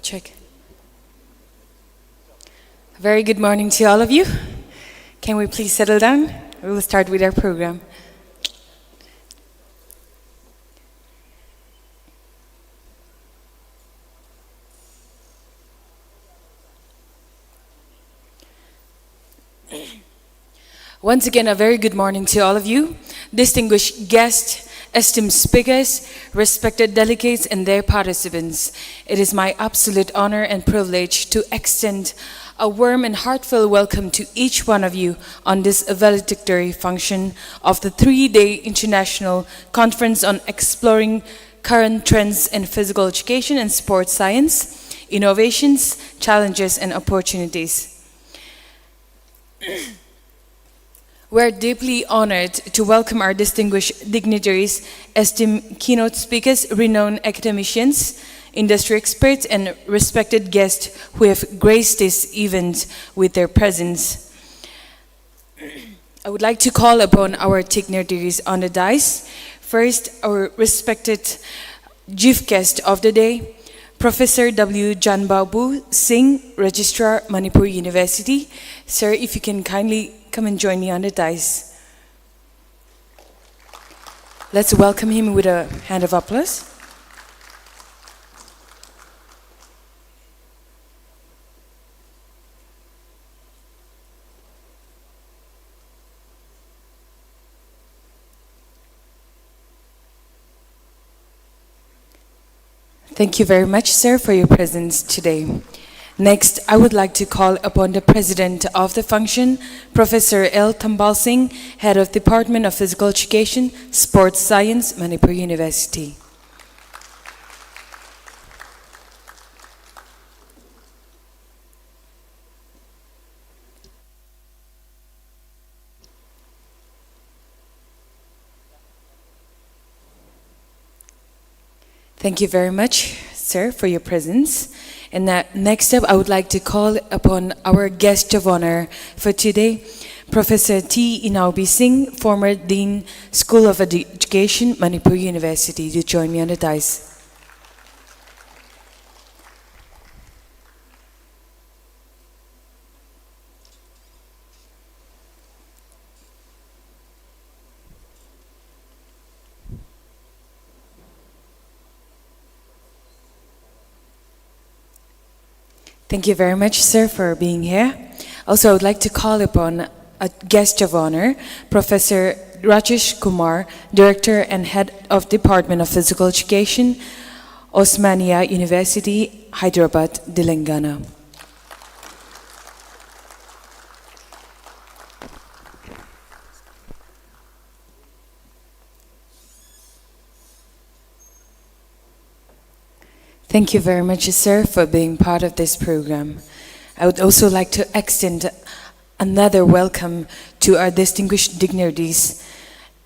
Check. Very good morning to all of you. Can we please settle down? We will start with our program. Once again, a very good morning to all of you, distinguished guests, esteemed speakers, respected delegates, and their participants. It is my absolute honor and privilege to extend a warm and heartfelt welcome to each one of you on this valedictory function of the 3-day International Conference on Exploring Current Trends in Physical Education and Sports Science, Innovations, Challenges, and Opportunities. We're deeply honored to welcome our distinguished dignitaries, esteemed keynote speakers, renowned academicians, industry experts, and respected guests who have graced this event with their presence. I would like to call upon our dignitaries on the dais. First, our respected chief guest of the day, Professor W. Janbabu Singh, Registrar, Manipur University. Sir, if you can kindly come and join me on the dais. Let's welcome him with a hand of applause. Thank you very much, sir, for your presence today. Next, I would like to call upon the President of the function, Professor L. Tambal Singh, Head of Department of Physical Education, Sports Science, Manipur University. Thank you very much, sir, for your presence. And next up, I would like to call upon our guest of honor for today, Professor T. Inaubi Singh, former Dean, School of Education, Manipur University, to join me on the dais. Thank you very much, sir, for being here. Also, I would like to call upon a guest of honor, Professor Rajesh Kumar, Director and Head of Department of Physical Education, Osmania University, Hyderabad, Telangana. Thank you very much, sir, for being part of this program. I would also like to extend another welcome to our distinguished dignitaries,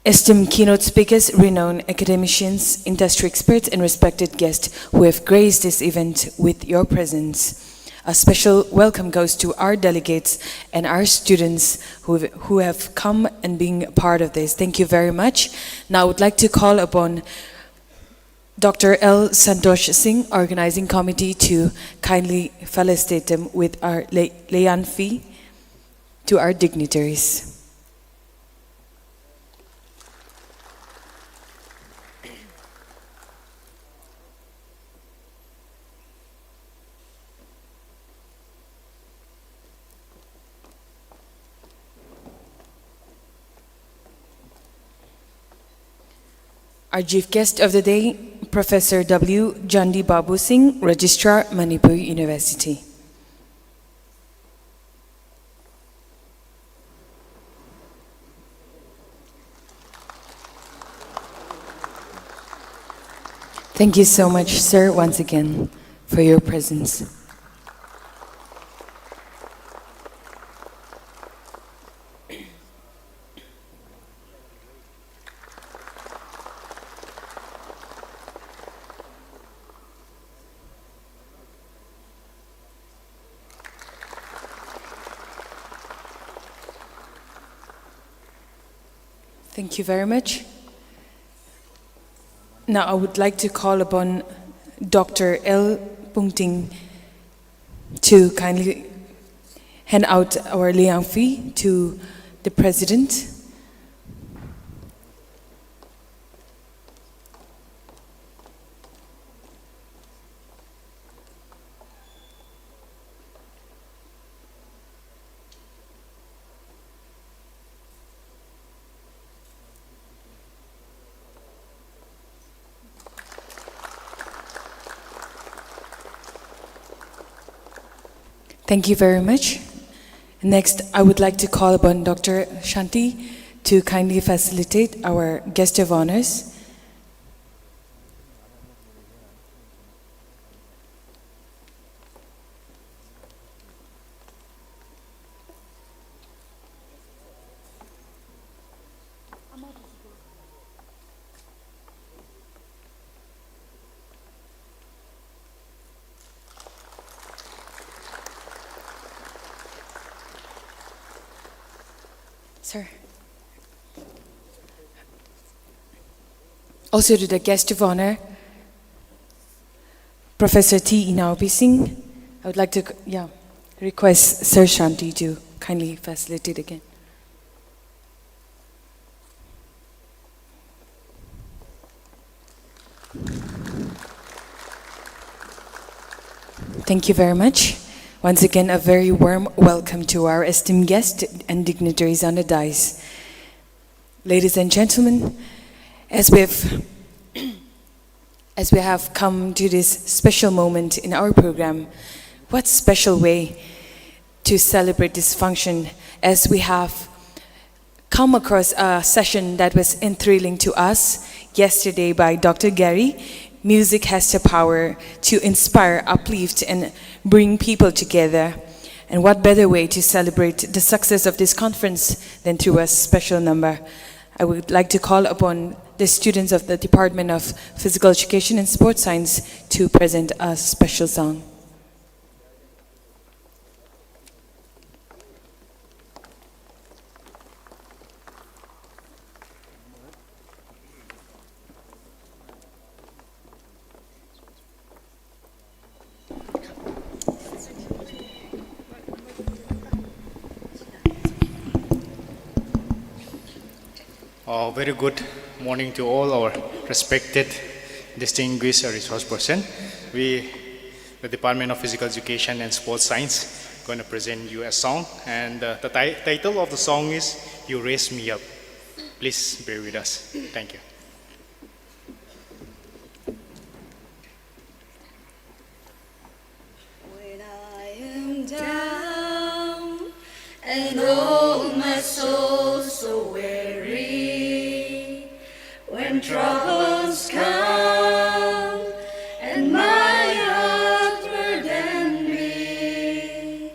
esteemed keynote speakers, renowned academicians, industry experts, and respected guests who have graced this event with your presence. A special welcome goes to our delegates and our students who have come and been part of this. Thank you very much. Now I would like to call upon Dr. L. Santosh Singh, Organizing Committee, to kindly felicitate them with our Layan fee to our dignitaries. Our chief guest of the day, Professor W. Janbabu Singh, Registrar, Manipur University. Thank you so much, sir, once again, for your presence. Thank you very much. Now I would like to call upon Dr. L. Pungting to kindly hand out our Liang fee to the President. Thank you very much. Next, I would like to call upon Dr. Shanti to kindly facilitate our guest of honors. Sir. Also to the guest of honor, Professor T. Inaupi Singh, I would like to request Sir Shanti to kindly facilitate again. Thank you very much. Once again, a very warm welcome to our esteemed guests and dignitaries on the dais. Ladies and gentlemen, as we have come to this special moment in our program, what special way to celebrate this function as we have come across a session that was enthralling to us yesterday by Dr. Gary. Music has the power to inspire, uplift, and bring people together. And what better way to celebrate the success of this conference than through a special number? I would like to call upon the students of the Department of Physical Education and Sports Science to present a special song. Very good morning to all our respected, distinguished resource person. We, the Department of Physical Education and Sports Science, going to present you a song. And the title of the song is You Raise Me Up. Please bear with us. Thank you. When I am down and oh my soul so weary, when troubles come and my heart burden me,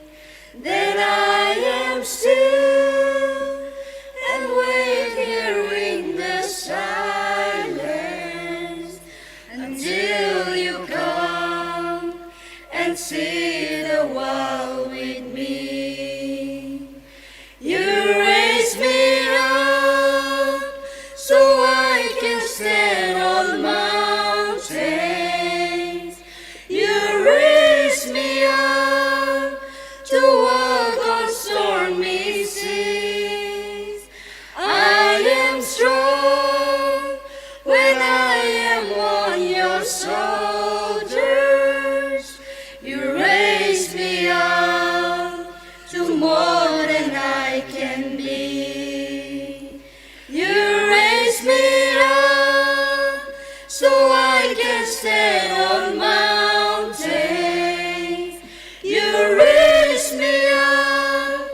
then I am still and wait hearing the silence until you come and see the world with me. You raise me up so I can stand on mountains. You raise me up to walk on stormy seas. I am strong when I am on your shoulders. You raise me up to more than I can be. You raise me up so I can stand on mountains. You raise me up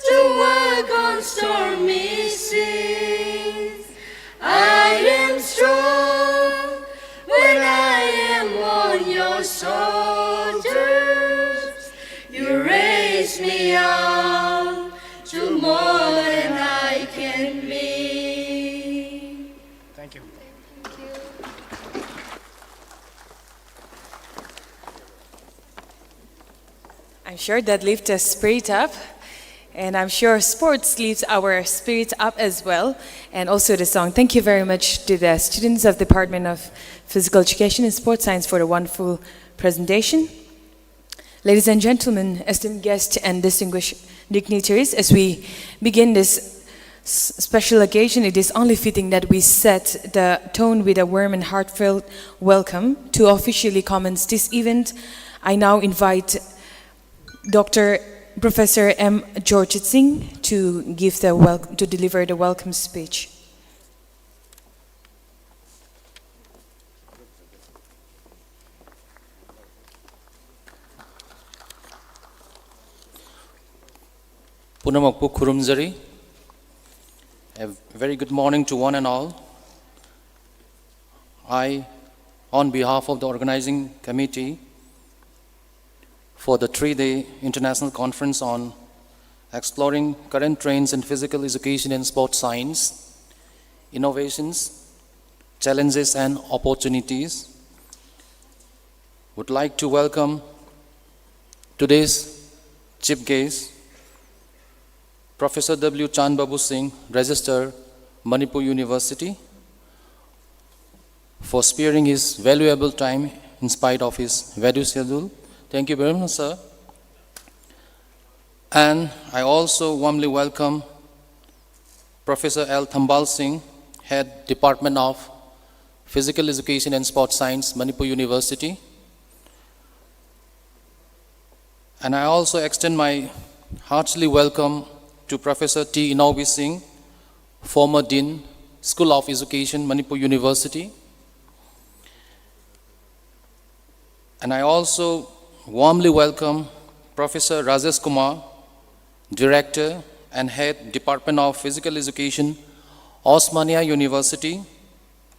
to walk on stormy seas. I am strong when I am on your shoulders. You raise me up to more than I can be. Thank you. I'm sure that lifts us spirit up. And I'm sure sports lifts our spirits up as well, and also the song. Thank you very much to the students of the Department of Physical Education and Sports Science for the wonderful presentation. Ladies and gentlemen, esteemed guests and distinguished dignitaries, as we begin this special occasion, it is only fitting that we set the tone with a warm and heartfelt welcome. To officially commence this event, I now invite Professor M. Jorjit Singh to deliver the welcome speech. Punamakpu Kurumzari. A very good morning to one and all. I, on behalf of the organizing committee for the 3-day international conference on exploring current trends in physical education and sports science, innovations, challenges and opportunities, would like to welcome today's chief guest, Professor W. Chan Babu Singh, Registrar, Manipur University, for sparing his valuable time in spite of his value schedule. Thank you very much, sir. And I also warmly welcome Professor L. Thambal Singh, Head Department of Physical Education and Sports Science, Manipur University. And I also extend my heartily welcome to Professor T. Inobi Singh, former Dean, School of Education, Manipur University. And I also warmly welcome Professor Rajesh Kumar, Director and Head Department of Physical Education, Osmania University,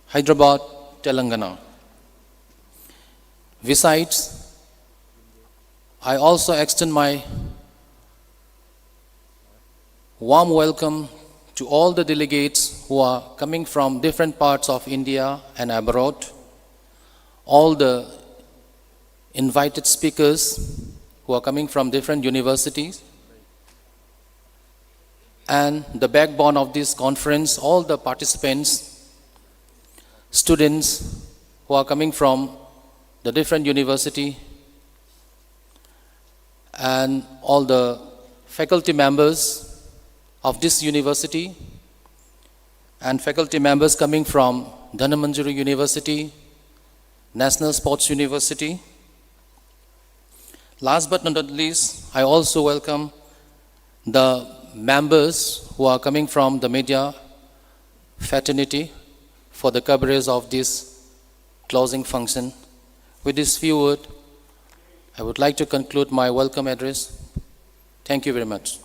Hyderabad, Telangana. Besides, I also extend my warm welcome to all the delegates who are coming from different parts of India and abroad, all the invited speakers who are coming from different universities, and the backbone of this conference, all the participants, students who are coming from the different university, and all the faculty members of this university, and faculty members coming from Dhanamanjuri University, National Sports University. Last but not least, I also welcome the members who are coming from the media fraternity for the coverage of this closing function. With this few words, I would like to conclude my welcome address. Thank you very much.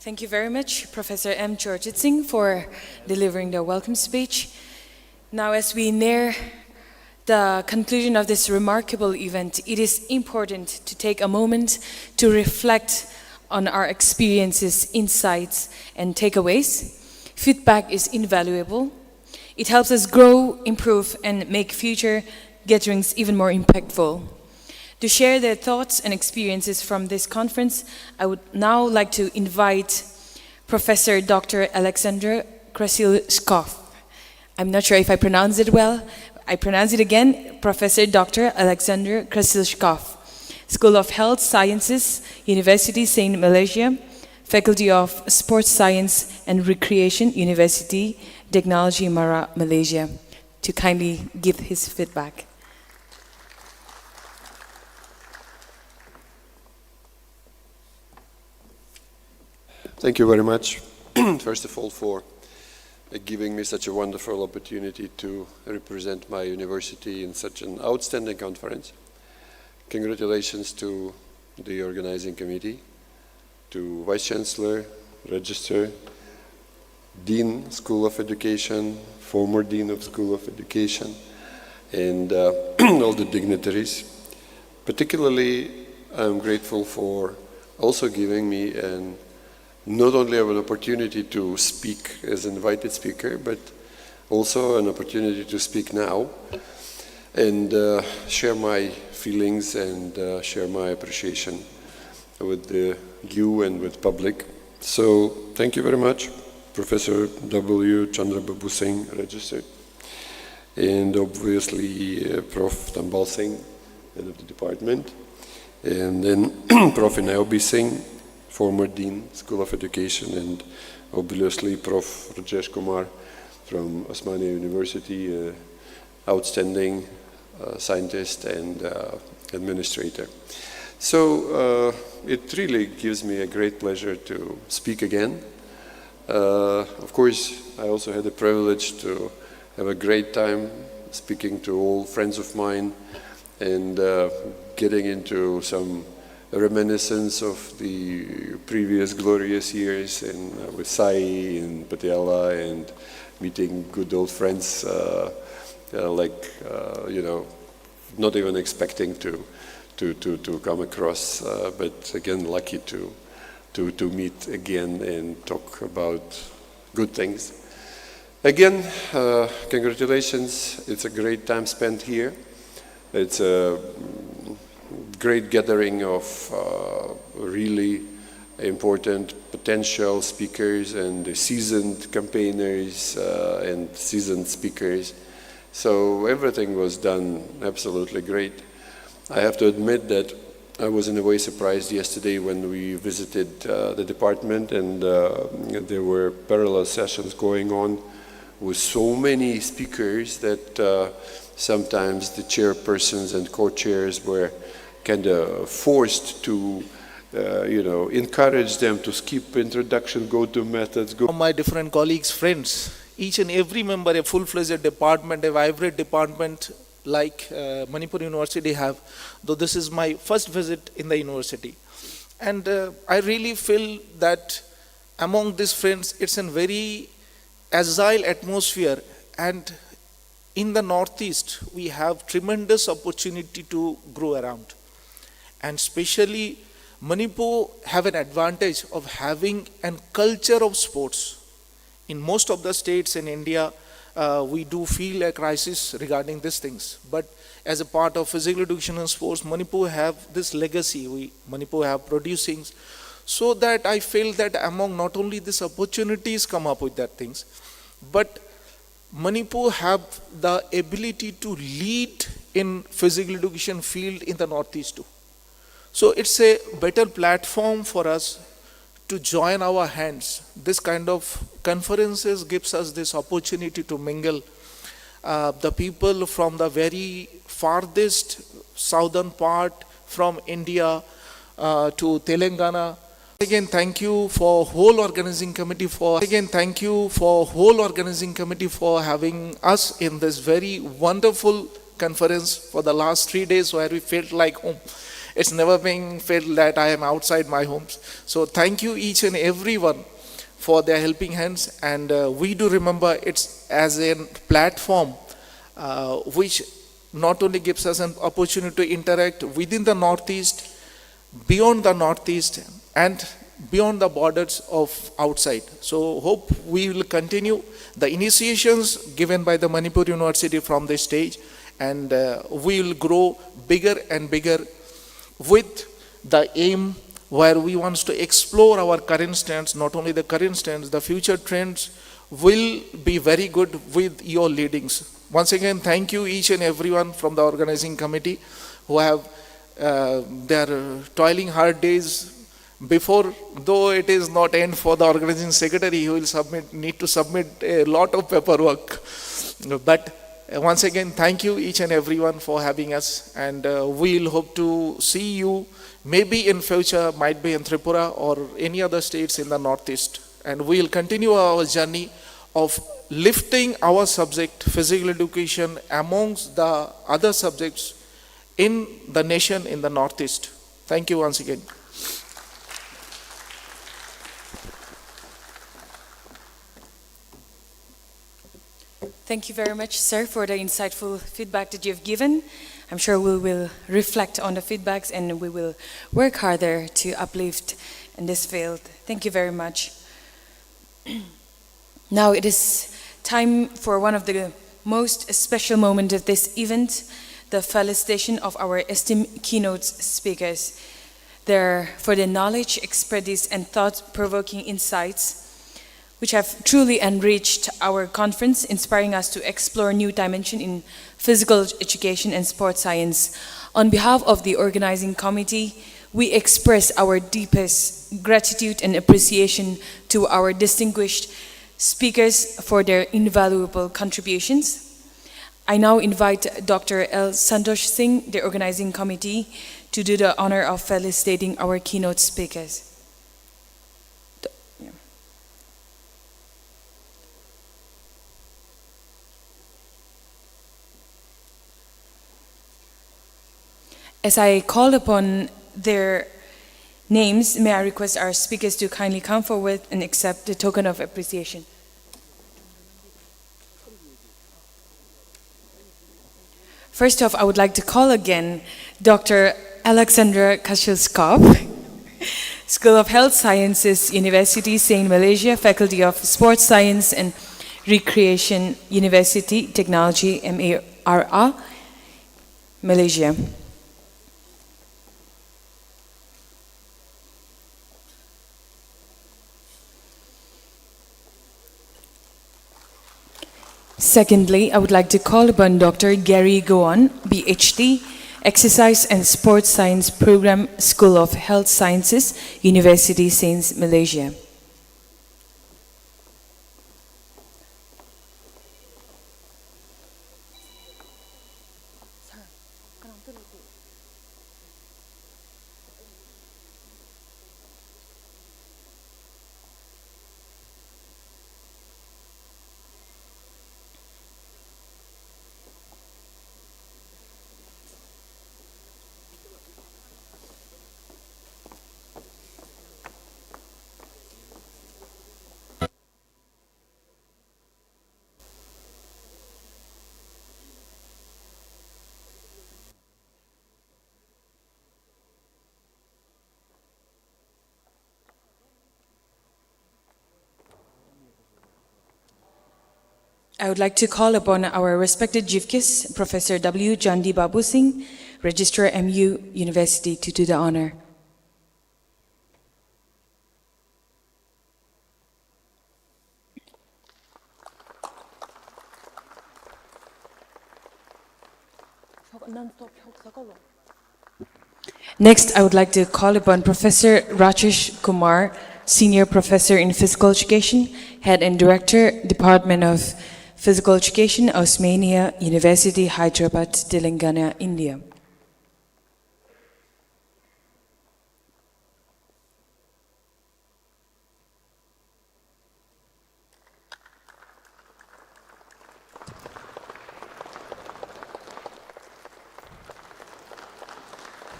Thank you very much, Professor M. Jorjit Singh, for delivering the welcome speech. Now, as we near the conclusion of this remarkable event, it is important to take a moment to reflect on our experiences, insights, and takeaways. Feedback is invaluable. It helps us grow, improve, and make future gatherings even more impactful. To share their thoughts and experiences from this conference, I would now like to invite Professor Dr. Alexander Krasilskov. I'm not sure if I pronounced it well. I pronounce it again, Professor Dr. Alexander Krasilskov, School of Health Sciences, University Saint Malaysia, Faculty of Sports Science and Recreation, University Technology Mara, Malaysia, to kindly give his feedback. Thank you very much, first of all, for giving me such a wonderful opportunity to represent my university in such an outstanding conference. Congratulations to the organizing committee, to Vice Chancellor, Registrar, Dean, School of Education, former Dean of School of Education, and all the dignitaries. Particularly, I'm grateful for also giving me not only an opportunity to speak as an invited speaker, but also an opportunity to speak now and share my feelings and share my appreciation with you and with public. So thank you very much, Professor W. Chandrababu Singh, registered, and obviously Prof. Tambal Singh, head of the department, and then Prof. Inayobi Singh, former Dean, School of Education, and obviously Prof. Rajesh Kumar from Osmania University, outstanding scientist and administrator. So it really gives me a great pleasure to speak again. Of course, I also had the privilege to have a great time speaking to all friends of mine and getting into some reminiscence of the previous glorious years and with Sai and Patiala and meeting good old friends you know, not even expecting to come across, but again lucky to meet again and talk about good things. Again, congratulations, it's a great time spent here. It's a great gathering of really important potential speakers and seasoned campaigners and seasoned speakers. So everything was done absolutely great. I have to admit that I was in a way surprised yesterday when we visited the department and there were parallel sessions going on with so many speakers that sometimes the chairpersons and co-chairs were kind of forced to you know, encourage them to skip introduction, go to methods, go. My different colleagues, friends, each and every member, a full-fledged department, a vibrant department like Manipur University have, though this is my first visit in the university. And I really feel that among these friends, it's a very agile atmosphere, and in the Northeast, we have tremendous opportunity to grow around. And especially, Manipur have an advantage of having a culture of sports. In most of the states in India, we do feel a crisis regarding these things. But as a part of physical education and sports, Manipur have this legacy. Manipur have producing, so that I feel that among not only these opportunities come up with that things, but Manipur have the ability to lead in physical education field in the Northeast too. So it's a better platform for us to join our hands. This kind of conferences gives us this opportunity to mingle the people from the very farthest southern part from India to Telangana. Again, thank you for whole organizing committee for having us in this very wonderful conference for the last 3 days where we felt like home. It's never been felt that I am outside my homes. So thank you each and everyone for their helping hands, and we do remember it's as a platform which not only gives us an opportunity to interact within the Northeast, beyond the Northeast, and beyond the borders of outside. So hope we will continue the initiations given by the Manipur University from this stage, and we will grow bigger and bigger with the aim where we want to explore our current stance, not only the current stance, the future trends will be very good with your leadings. Once again, thank you each and everyone from the organizing committee who have their toiling hard days before, though it is not end for the organizing secretary who will need to submit a lot of paperwork. But once again, thank you each and everyone for having us, and we'll hope to see you maybe in future, might be in Tripura or any other states in the Northeast. And we'll continue our journey of lifting our subject, physical education, amongst the other subjects in the nation in the Northeast. Thank you once again. Thank you very much, sir, for the insightful feedback that you've given. I'm sure we will reflect on the feedbacks and we will work harder to uplift in this field. Thank you very much. Now it is time for one of the most special moments of this event, the felicitation of our esteemed keynote speakers for their knowledge, expertise, and thought-provoking insights, which have truly enriched our conference, inspiring us to explore new dimensions in physical education and sports science. On behalf of the organizing committee, we express our deepest gratitude and appreciation to our distinguished speakers for their invaluable contributions. I now invite Dr. L. Santosh Singh, the organizing committee, to do the honor of felicitating our keynote speakers. As I call upon their names, may I request our speakers to kindly come forward and accept the token of appreciation. First off, I would like to call again Dr. Alexandra Kashilskov, School of Health Sciences, University, St. Malaysia, Faculty of Sports Science and Recreation, University, Technology, MARA, Malaysia. Secondly, I would like to call upon Dr. Gary Goan, PhD, Exercise and Sports Science Program, School of Health Sciences, University, St. Malaysia. I would like to call upon our respected chief guest, Professor W. Jandi Babu Singh, Registrar MU University, to do the honor. Next, I would like to call upon Professor Rajesh Kumar, Senior Professor in Physical Education, Head and Director, Department of Physical Education, Osmania University, Hyderabad, Telangana, India.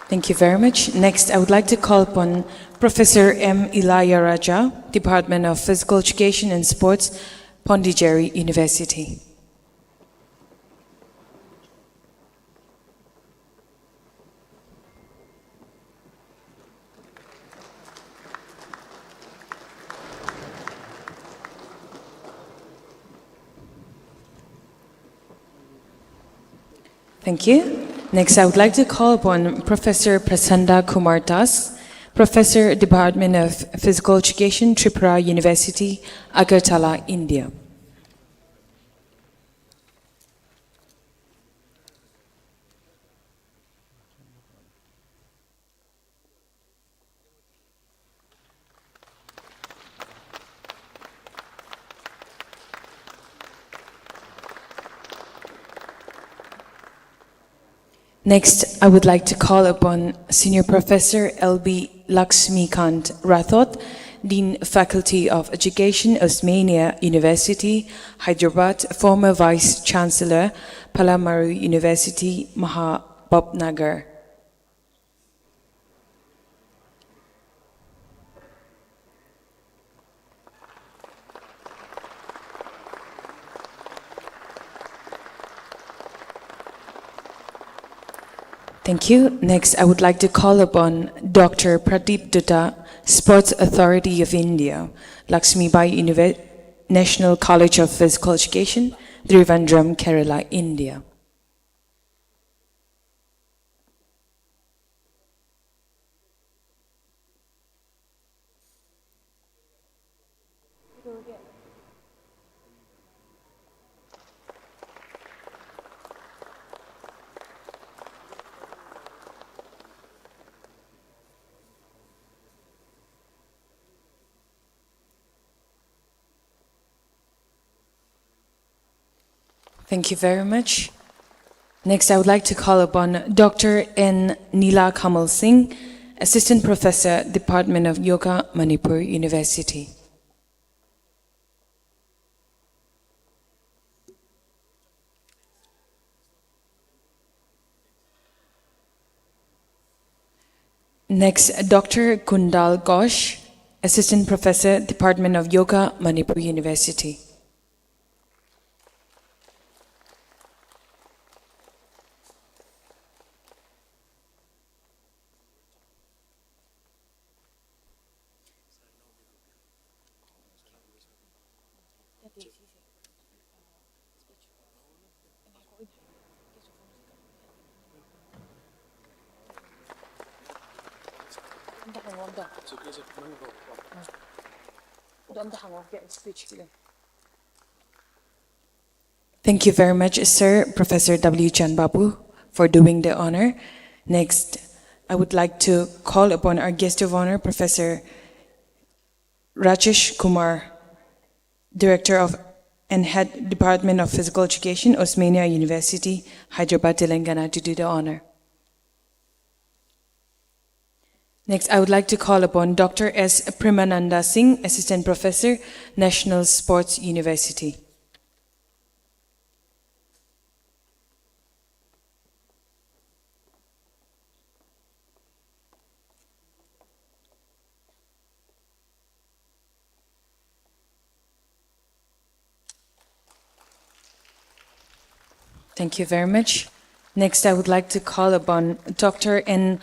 Thank you very much. Next, I would like to call upon Professor M. Ilaya Raja, Department of Physical Education and Sports, Pondicherry University. Thank you. Next, I would like to call upon Professor Prasanda Kumar Das, Professor, Department of Physical Education, Tripura University, Agartala, India. Next, I would like to call upon Senior Professor L.B. Laxmikant Rathod, Dean Faculty of Education, Osmania University, Hyderabad, former Vice Chancellor, Palamaru University, Mahabubnagar. Thank you. Next, I would like to call upon Dr. Pradeep Dutta, Sports Authority of India, Lakshmibai National College of Physical Education, Trivandrum, Kerala, India. Thank you very much. Next, I would like to call upon Dr. N. Neela Kamal Singh, Assistant Professor, Department of Yoga, Manipur University. Next, Dr. Kundal Ghosh, Assistant Professor, Department of Yoga, Manipur University. Thank you very much, Sir Professor W. Chan Babu, for doing the honor. Next, I would like to call upon our guest of honor, Professor Rajesh Kumar, Director of and Head Department of Physical Education, Osmania University, Hyderabad, Telangana, to do the honor. Next, I would like to call upon Dr. S. Premananda Singh, Assistant Professor, National Sports University. Thank you very much. Next, I would like to call upon Dr. N.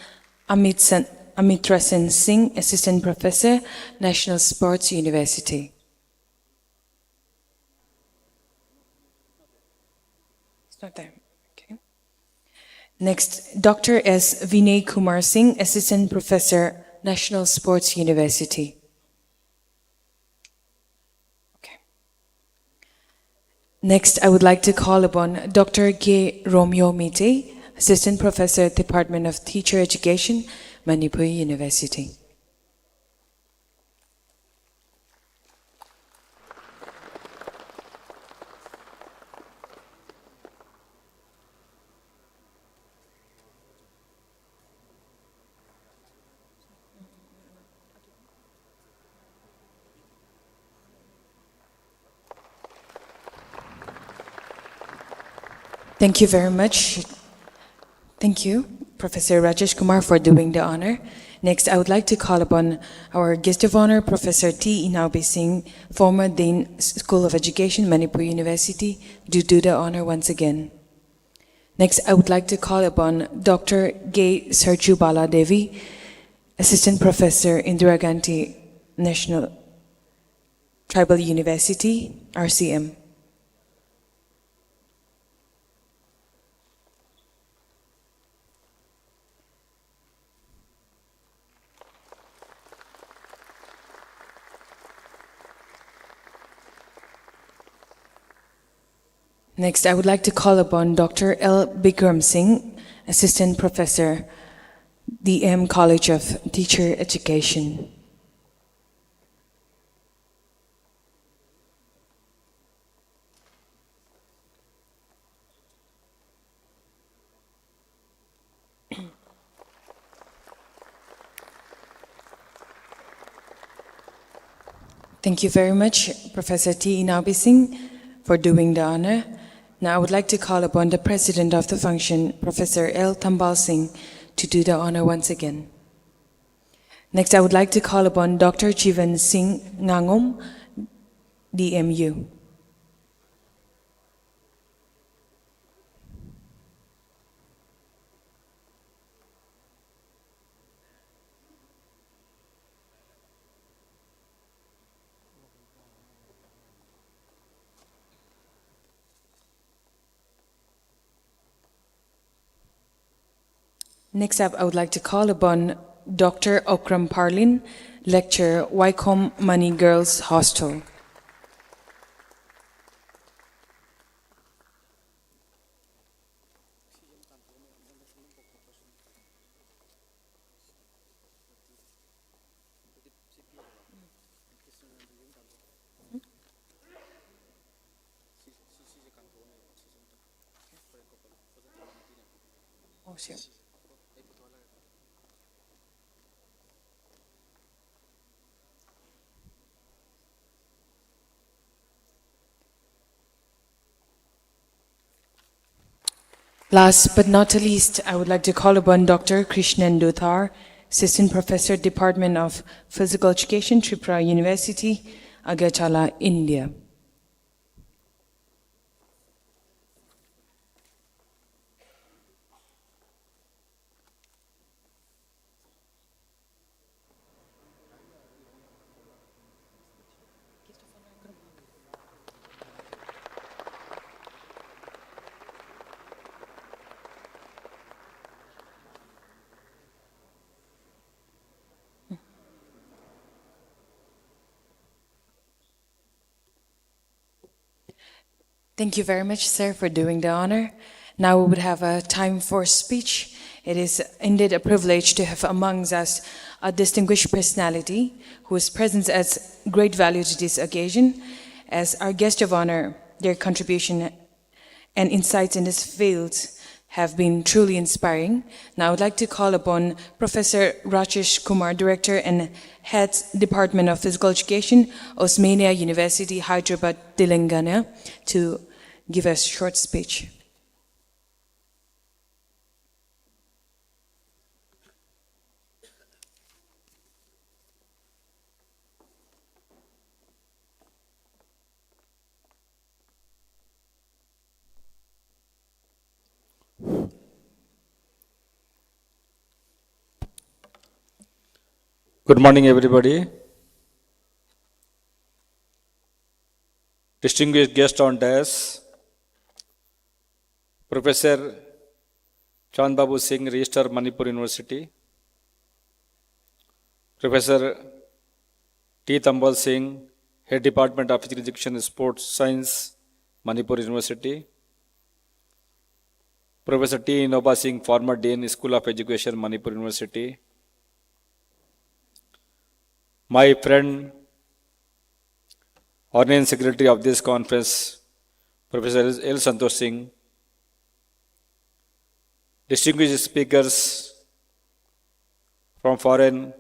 Amitrasen Singh, Assistant Professor, National Sports University. It's not there. Okay. Next, Dr. S. Vinay Kumar Singh, Assistant Professor, National Sports University. Okay. Next, I would like to call upon Dr. K. Romeo Mite, Assistant Professor, Department of Teacher Education, Manipur University. Thank you very much. Thank you, Professor Rajesh Kumar, for doing the honor. Next, I would like to call upon our guest of honor, Professor T. Inaubi Singh, former Dean, School of Education, Manipur University, to do the honor once again. Next, I would like to call upon Dr. Gay Sarju Bala Devi, Assistant Professor, Indira Gandhi National Tribal University, RCM. Next, I would like to call upon Dr. L. Bikram Singh, Assistant Professor, DM College of Teacher Education. Thank you very much, Professor T. Inaubi Singh, for doing the honor. Now I would like to call upon the President of the function, Professor L. Tambal Singh, to do the honor once again. Next, I would like to call upon Dr. Jivan Singh Ngangom, DMU. Next up, I would like to call upon Dr. Okram Parlin, lecturer, Wycombe Money Girls Hostel. Oh, sure. Last but not least, I would like to call upon Dr. Krishnan Duthar, Assistant Professor, Department of Physical Education, Tripura University, Agartala, India. Thank you very much, sir, for doing the honor. Now we would have a time for speech. It is indeed a privilege to have amongst us a distinguished personality whose presence adds great value to this occasion. As our guest of honor, their contribution and insights in this field have been truly inspiring. Now I would like to call upon Professor Rajesh Kumar, Director and Head Department of Physical Education, Osmania University, Hyderabad, Telangana, to give us a short speech. Good morning, everybody. Distinguished guest on dais, Professor Chand Babu Singh, Registrar, Manipur University, Professor T. Tambal Singh, Head Department of Physical Education and Sports Science, Manipur University, Professor T. Inoba Singh, former Dean, School of Education, Manipur University, my friend, Honorary Secretary of this conference, Professor L. Santosh Singh, distinguished speakers from foreign,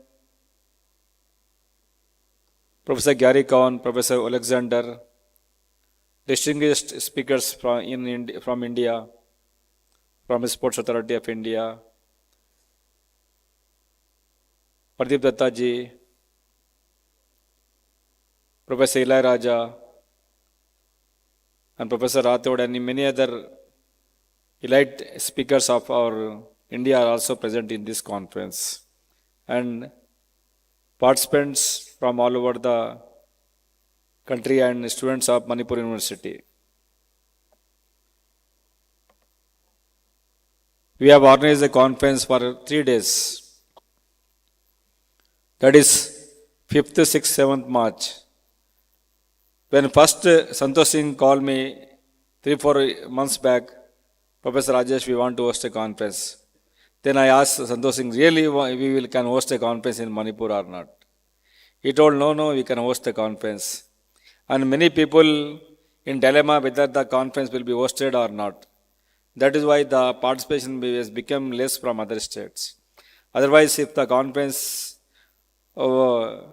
Professor Gary Khan, Professor Alexander, distinguished speakers from India, from Sports Authority of India, Pradeep Datta ji, Professor Eli Raja, and Professor Rathod, and many other elite speakers of our India are also present in this conference. And participants from all over the country and students of Manipur University. We have organized a conference for 3 days. That is 5th, 6th, 7th March. When first Santosh Singh called me 3-4 months back, Professor Rajesh, we want to host a conference. Then I asked Santosh Singh, really can host a conference in Manipur or not? He told, no, we can host a conference. And many people in dilemma whether the conference will be hosted or not. That is why the participation has become less from other states. Otherwise, if the conference was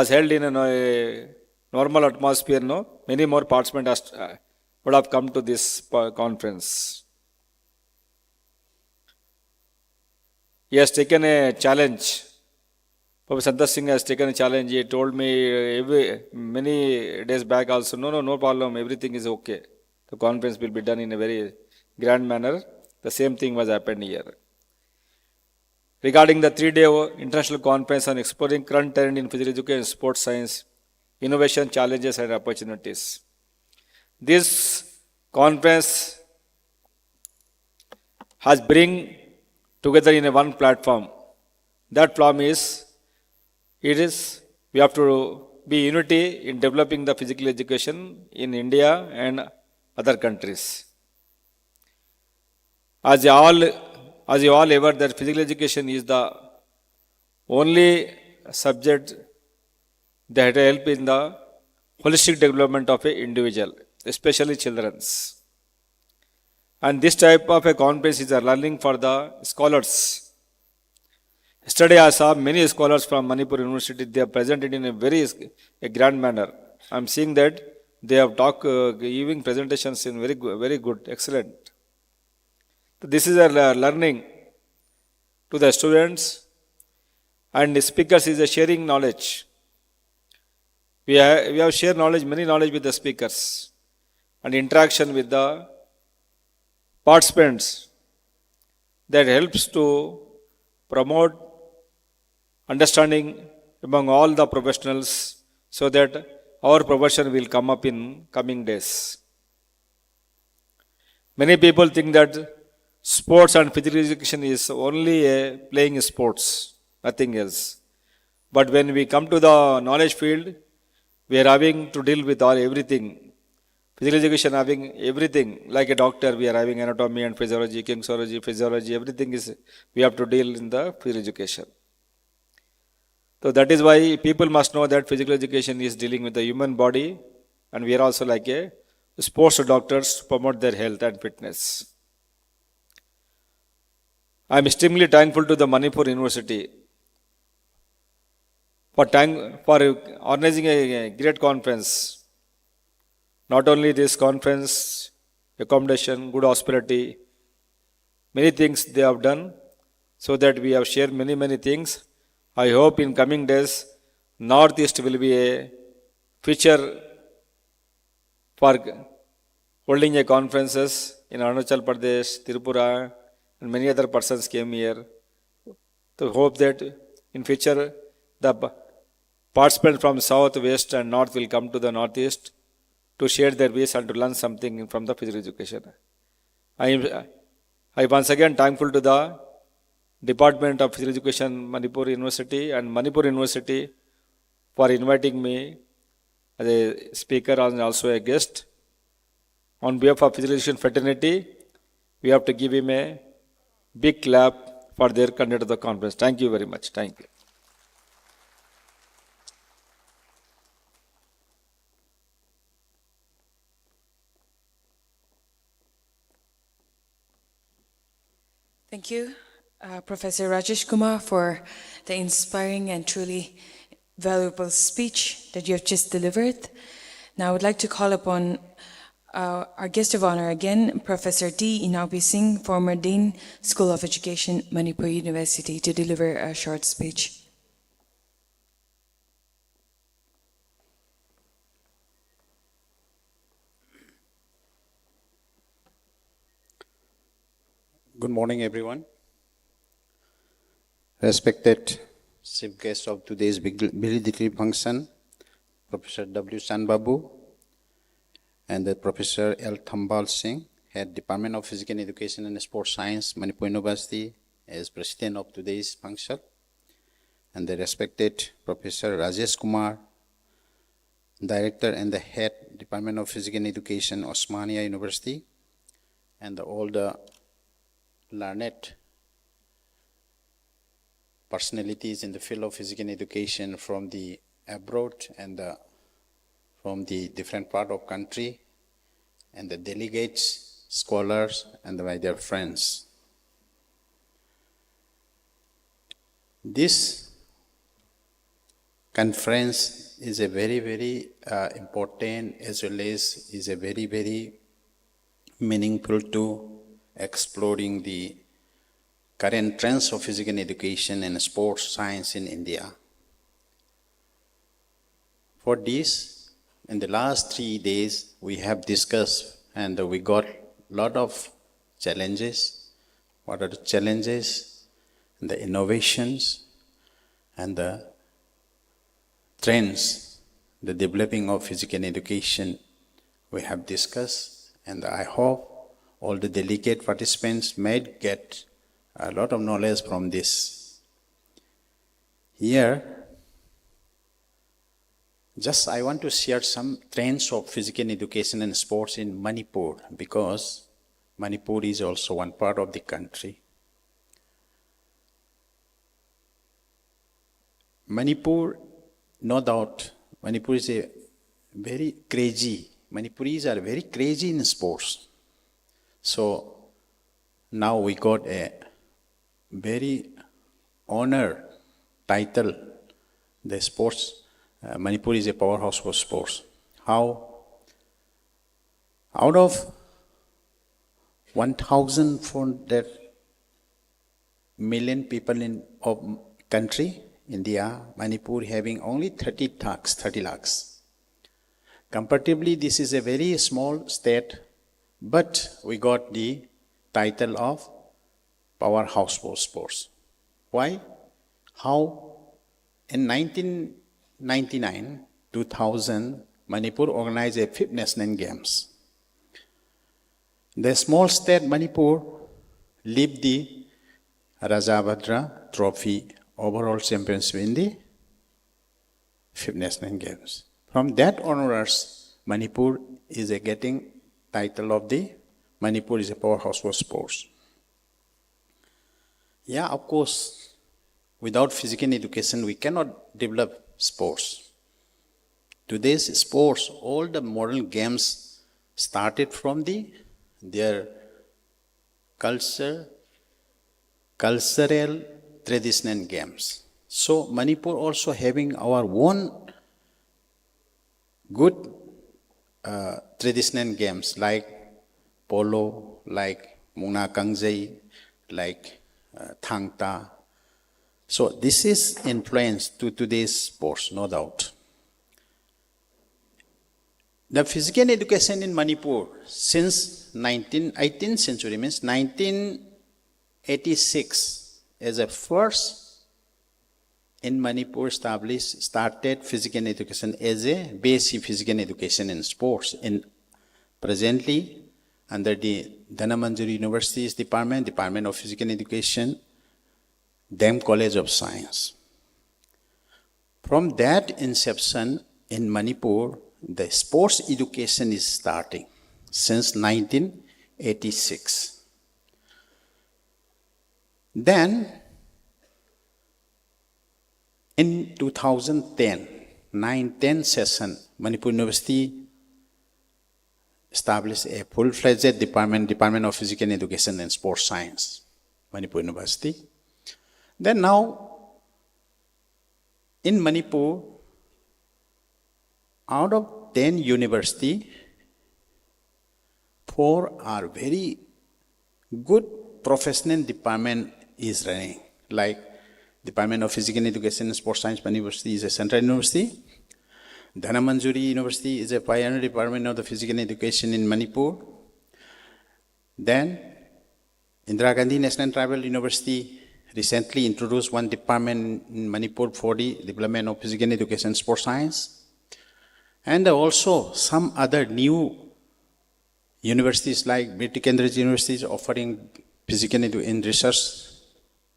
held in a normal atmosphere, many more participants would have come to this conference. He has taken a challenge. Professor Santosh Singh has taken a challenge. He told me many days back also, no problem, everything is okay. The conference will be done in a very grand manner. The same thing was happened here. Regarding the 3-day international conference on exploring current trend in physical education and sports science, innovation, challenges and opportunities. This conference has bring together in a one platform. That platform is, we have to be unity in developing the physical education in India and other countries. As you all aware that physical education is the only subject that help in the holistic development of an individual, especially children's. And this type of a conference is a learning for the scholars. Yesterday I saw many scholars from Manipur University. They are presented in a grand manner. I am seeing that they have giving presentations in very good, excellent. This is a learning to the students, and the speakers is a sharing knowledge. We have shared many knowledge with the speakers, and interaction with the participants that helps to promote understanding among all the professionals so that our profession will come up in coming days. Many people think that sports and physical education is only a playing sports, nothing else. But when we come to the knowledge field, we are having to deal with everything. Physical education having everything, like a doctor, we are having anatomy and physiology, physiology, everything is, we have to deal in the physical education. So that is why people must know that physical education is dealing with the human body, and we are also like a sports doctors to promote their health and fitness. I am extremely thankful to the Manipur University for organizing a great conference. Not only this conference, accommodation, good hospitality, many things they have done so that we have shared many things. I hope in coming days, Northeast will be a feature for holding a conferences in Arunachal Pradesh, Tripura, and many other persons came here. To hope that in future, the participants from South, West and North will come to the Northeast to share their views and to learn something from the physical education. I once again thankful to the Department of Physical Education, Manipur University, and Manipur University for inviting me as a speaker and also a guest. On behalf of Physical Education Fraternity, we have to give him a big clap for their conduct of the conference. Thank you very much. Thank you. Thank you, Professor Rajesh Kumar, for the inspiring and truly valuable speech that you have just delivered. Now I would like to call upon our guest of honor again, Professor D. Inabi Singh, former Dean, School of Education, Manipur University, to deliver a short speech. Good morning, everyone. Respected chief guest of today's Billy function, Professor W. Sanbabu, and the Professor L. Thambal Singh, Head Department of Physical Education and Sports Science, Manipur University, as President of today's function, and the respected Professor Rajesh Kumar, Director and the Head Department of Physical Education, Osmania University, and all the learned personalities in the field of physical education from the abroad and from the different part of country, and the delegates, scholars, and my dear friends. This conference is a very important, as well as is a very meaningful to exploring the current trends of physical education and sports science in India. For this, in the last 3 days, we have discussed and we got a lot of challenges. What are the challenges, and the innovations, and the trends, the developing of physical education we have discussed, and I hope all the delegate participants might get a lot of knowledge from this. Here, just I want to share some trends of physical education and sports in Manipur, because Manipur is also one part of the country. Manipur, no doubt, Manipur is a very crazy. Manipuris are very crazy in sports. So now we got a very honor title, the sports. Manipur is a powerhouse for sports. How? Out of 1,400 million people in of country, India, Manipur having only 30 lakhs. Comparatively, this is a very small state, but we got the title of powerhouse for sports. Why? How? In 1999, 2000, Manipur organized a 5th National Games. The small state Manipur lived the Rajabhadra Trophy overall championship in the 5th National Games. From that onwards, Manipur is getting title of the Manipur is a powerhouse for sports. Yeah, of course, without physical education, we cannot develop sports. Today's sports, all the modern games started from their cultural traditional games. So Manipur also having our own good traditional games like polo, like Muna Kangjai, like Thangta. So this is influence to today's sports, no doubt. The physical education in Manipur since 18th century, means 1986, as a first in Manipur started physical education as a basic physical education in sports. In presently, under the Manipur University's Department of Physical Education, Dem College of Science. From that inception in Manipur, the sports education is starting since 1986. Then, in 2010, 9-10 session, Manipur University established a full-fledged Department of Physical Education and Sports Science, Manipur University. Then now, in Manipur, out of 10 universities, 4 are very good professional department is running, like Department of Physical Education and Sports Science, Manipur University is a central university. Manipur University is a pioneer department of the physical education in Manipur. Then, Indira Gandhi National Tribal University recently introduced one department in Manipur for the development of physical education and sports science. And also some other new universities like British Cambridge University is offering physical in research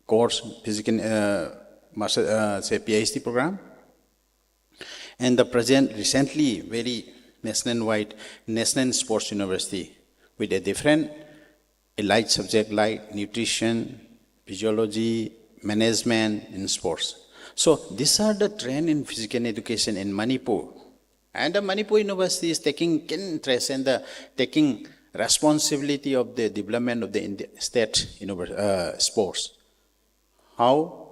course, physical PhD program. And the present recently very national-wide National Sports University with a different elite subject like nutrition, physiology, management in sports. So these are the trend in physical education in Manipur. And the Manipur University is taking interest and taking responsibility of the development of the state sports. How?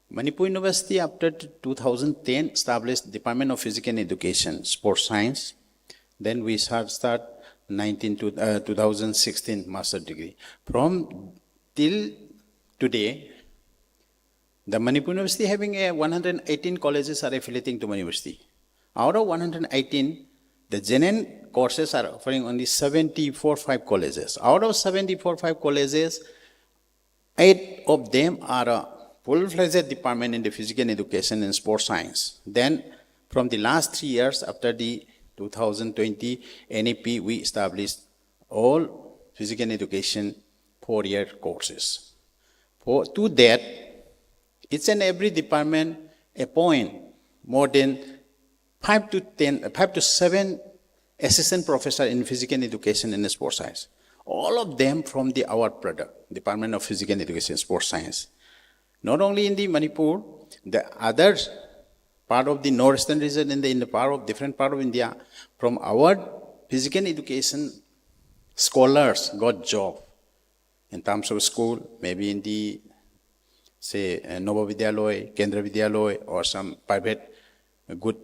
Manipur University after 2010 established Department of Physical Education, Sports Science. Then we start 2016 master degree. From till today, the Manipur University having 118 colleges are affiliating to Manipur University. Out of 118, the general courses are offering only 74.5 colleges. Out of 74.5 colleges, 8 of them are full-fledged department in the physical education and sports science. Then, from the last 3 years, after the 2020 NEP, we established all physical education 4-year courses. To that, each and every department appoint more than 5 to 7 assistant professor in physical education and sports science. All of them from our product, Department of Physical Education and Sports Science. Not only in the Manipur, the other part of the northern region and in the part of different part of India, from our physical education scholars got job in terms of school, maybe in the, say, Nova Vidyaloy, Kendra Vidyaloy, or some private good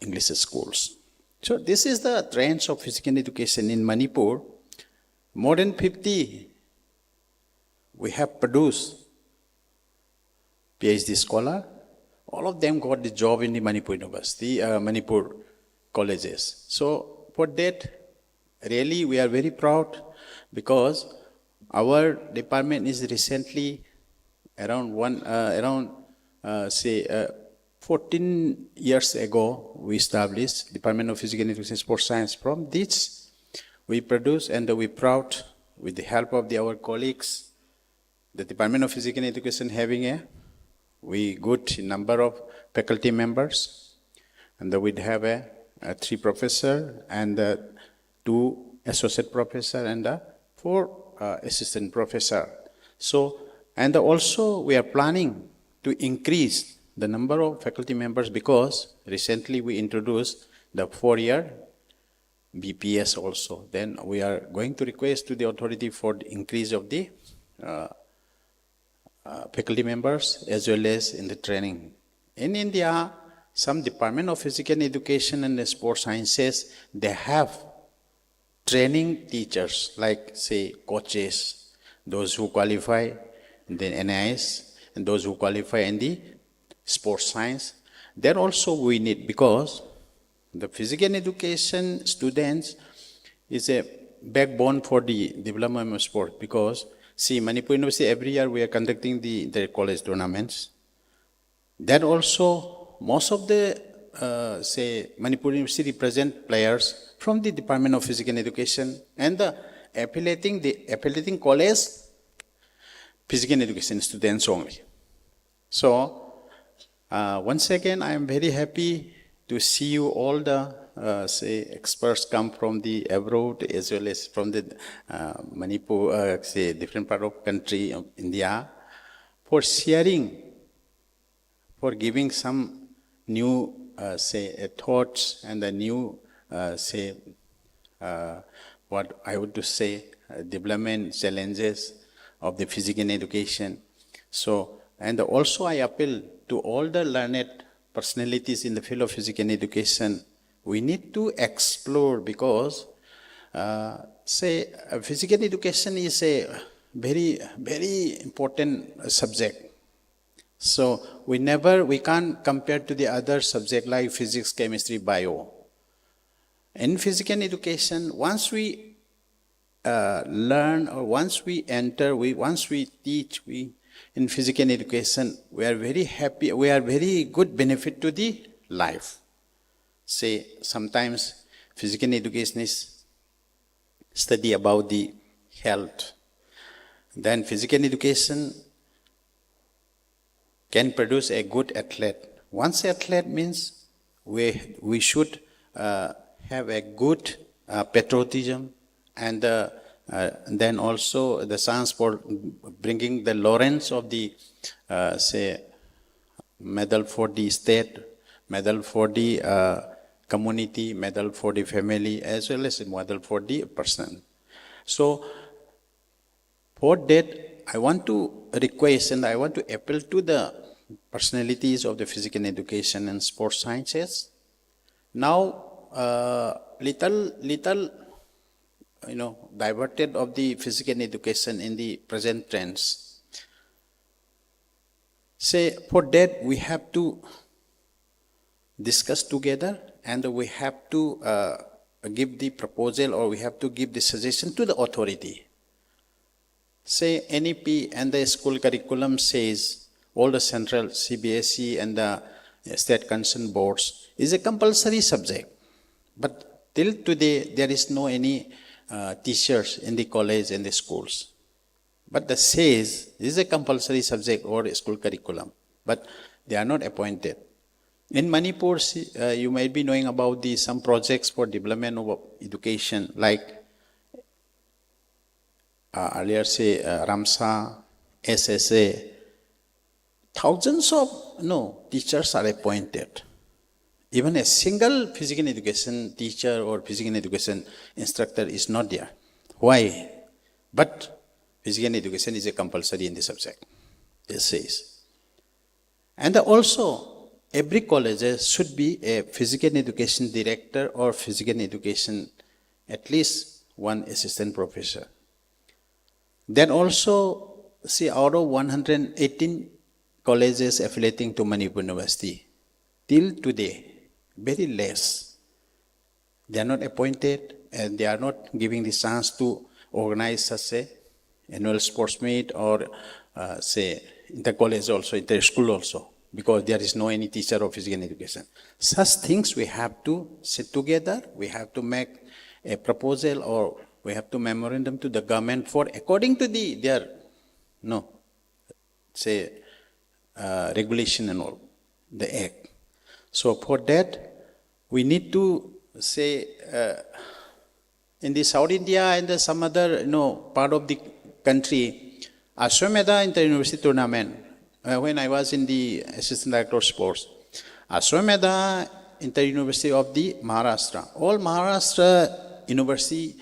English schools. So this is the trends of physical education in Manipur. More than 50 we have produced PhD scholar. All of them got the job in the Manipur University, Manipur colleges. So for that, really we are very proud, because our department is recently around 14 years ago we established Department of Physical Education and Sports Science. From this we produce, and we proud with the help of our colleagues, the Department of Physical Education having we good number of faculty members, and we'd have a 3 professor and 2 associate professor and 4 assistant professor. So, and also we are planning to increase the number of faculty members, because recently we introduced the 4-year BPS also. Then we are going to request to the authority for the increase of the faculty members as well as in the training. In India, some Department of Physical Education and Sports Sciences, they have training teachers, like say coaches, those who qualify in the NIS and those who qualify in the sports science. That also we need, because the physical education students is a backbone for the development of sport. Because see, Manipur University, every year we are conducting the college tournaments. That also, most of the, say, Manipur University represent players from the Department of Physical Education and the affiliating college physical education students only. So, once again, I am very happy to see you all the, say, experts come from the abroad as well as from the Manipur, say, different part of country of India, for sharing, for giving some new, say, thoughts and the new, say, what I would to say, development challenges of the physical education. So, and also I appeal to all the learned personalities in the field of physical education. We need to explore, because, say, physical education is a very, very important subject. So we can't compare to the other subject like physics, chemistry, bio. In physical education, once we learn, or once we enter, once we teach, in physical education, we are very happy, we are very good benefit to the life. Say, sometimes physical education is study about the health. Then physical education can produce a good athlete. Once athlete means we should have a good patriotism, and then also the chance for bringing the laurels of the, say, medal for the state, medal for the community, medal for the family, as well as a medal for the person. So, for that, I want to request and I want to appeal to the personalities of the physical education and sports sciences. Now, little, diverted of the physical education in the present trends. Say, for that we have to discuss together, and we have to give the proposal, or we have to give the suggestion to the authority. Say, NEP and the school curriculum says all the central CBSE and the state concerned boards is a compulsory subject. But till today, there is no any teachers in the college and the schools. But the says this is a compulsory subject or school curriculum, but they are not appointed. In Manipur, you might be knowing about some projects for development of education, like earlier say Ramsa, SSA. Thousands of teachers are appointed. Even a single physical education teacher or physical education instructor is not there. Why? But physical education is a compulsory in the subject, it says. And also, every college should be a physical education director or physical education, at least one assistant professor. Then also, see, out of 118 colleges affiliating to Manipur University, till today, very less. They are not appointed and they are not giving the chance to organize such a annual sports meet or say inter-college also, inter-school also, because there is no any teacher of physical education. Such things we have to sit together, we have to make a proposal or we have to memorandum to the government for according to their regulation and all, the act. So for that, we need to say in the South India and some other part of the country, Ashwamedha Inter-University Tournament, when I was in the Assistant Director of Sports, Ashwamedha Inter-University of the Maharashtra, all Maharashtra University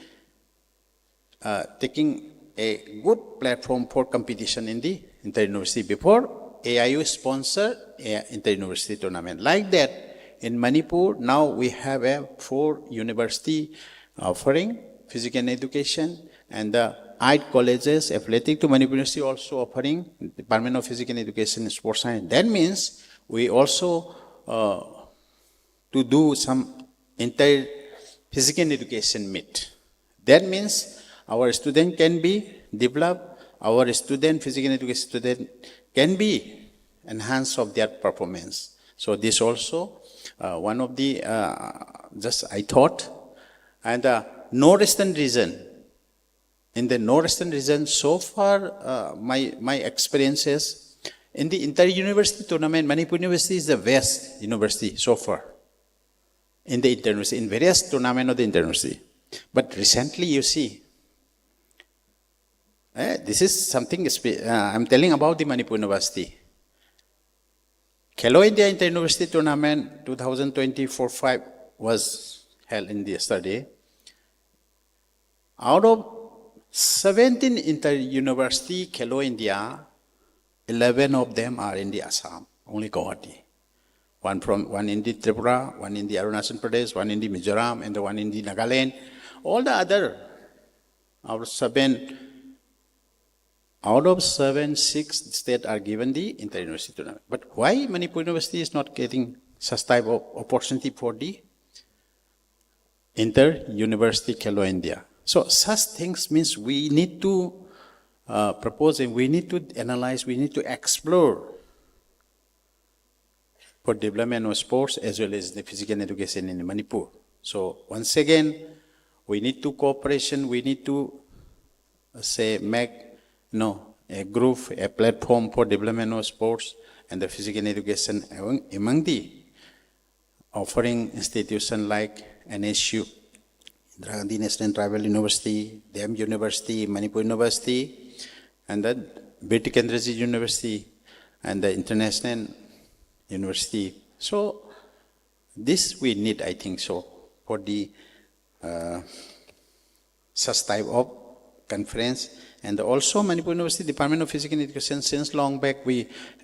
taking a good platform for competition in the inter-university before AIU sponsor inter-university tournament. Like that, in Manipur, now we have a 4 university offering physical education, and the 8 colleges affiliated to Manipur University also offering Department of Physical Education and Sports Science. That means we also to do some inter-physical education meet. That means our student can be developed, our physical education student can be enhanced of their performance. So this also one of the, just I thought, and northern region. In the northern region, so far my experiences in the inter-university tournament, Manipur University is the best university so far in the inter-university, in various tournaments of the inter-university. But recently you see, this is something I'm telling about the Manipur University. Khelo India Inter-University Tournament 2024-5 was held in yesterday. Out of 17 inter-university Khelo India, 11 of them are in the Assam, only Guwahati. One in the Tripura, one in the Arunachal Pradesh, one in the Mizoram, and the one in the Nagaland. All the other, out of 7, 6 states are given the inter-university tournament. But why Manipur University is not getting such type of opportunity for the inter-university Khelo India? So such things means we need to propose and we need to analyze, we need to explore for development of sports as well as the physical education in Manipur. So once again, we need to cooperation, we need to make a group, a platform for development of sports and the physical education among the offering institutions like NSU, Indira Gandhi National Tribal University, DAM University, Manipur University, and then B.T. Kendraji University, and the International University. So this we need, I think so, for the such type of conference. And also Manipur University Department of Physical Education, since long back,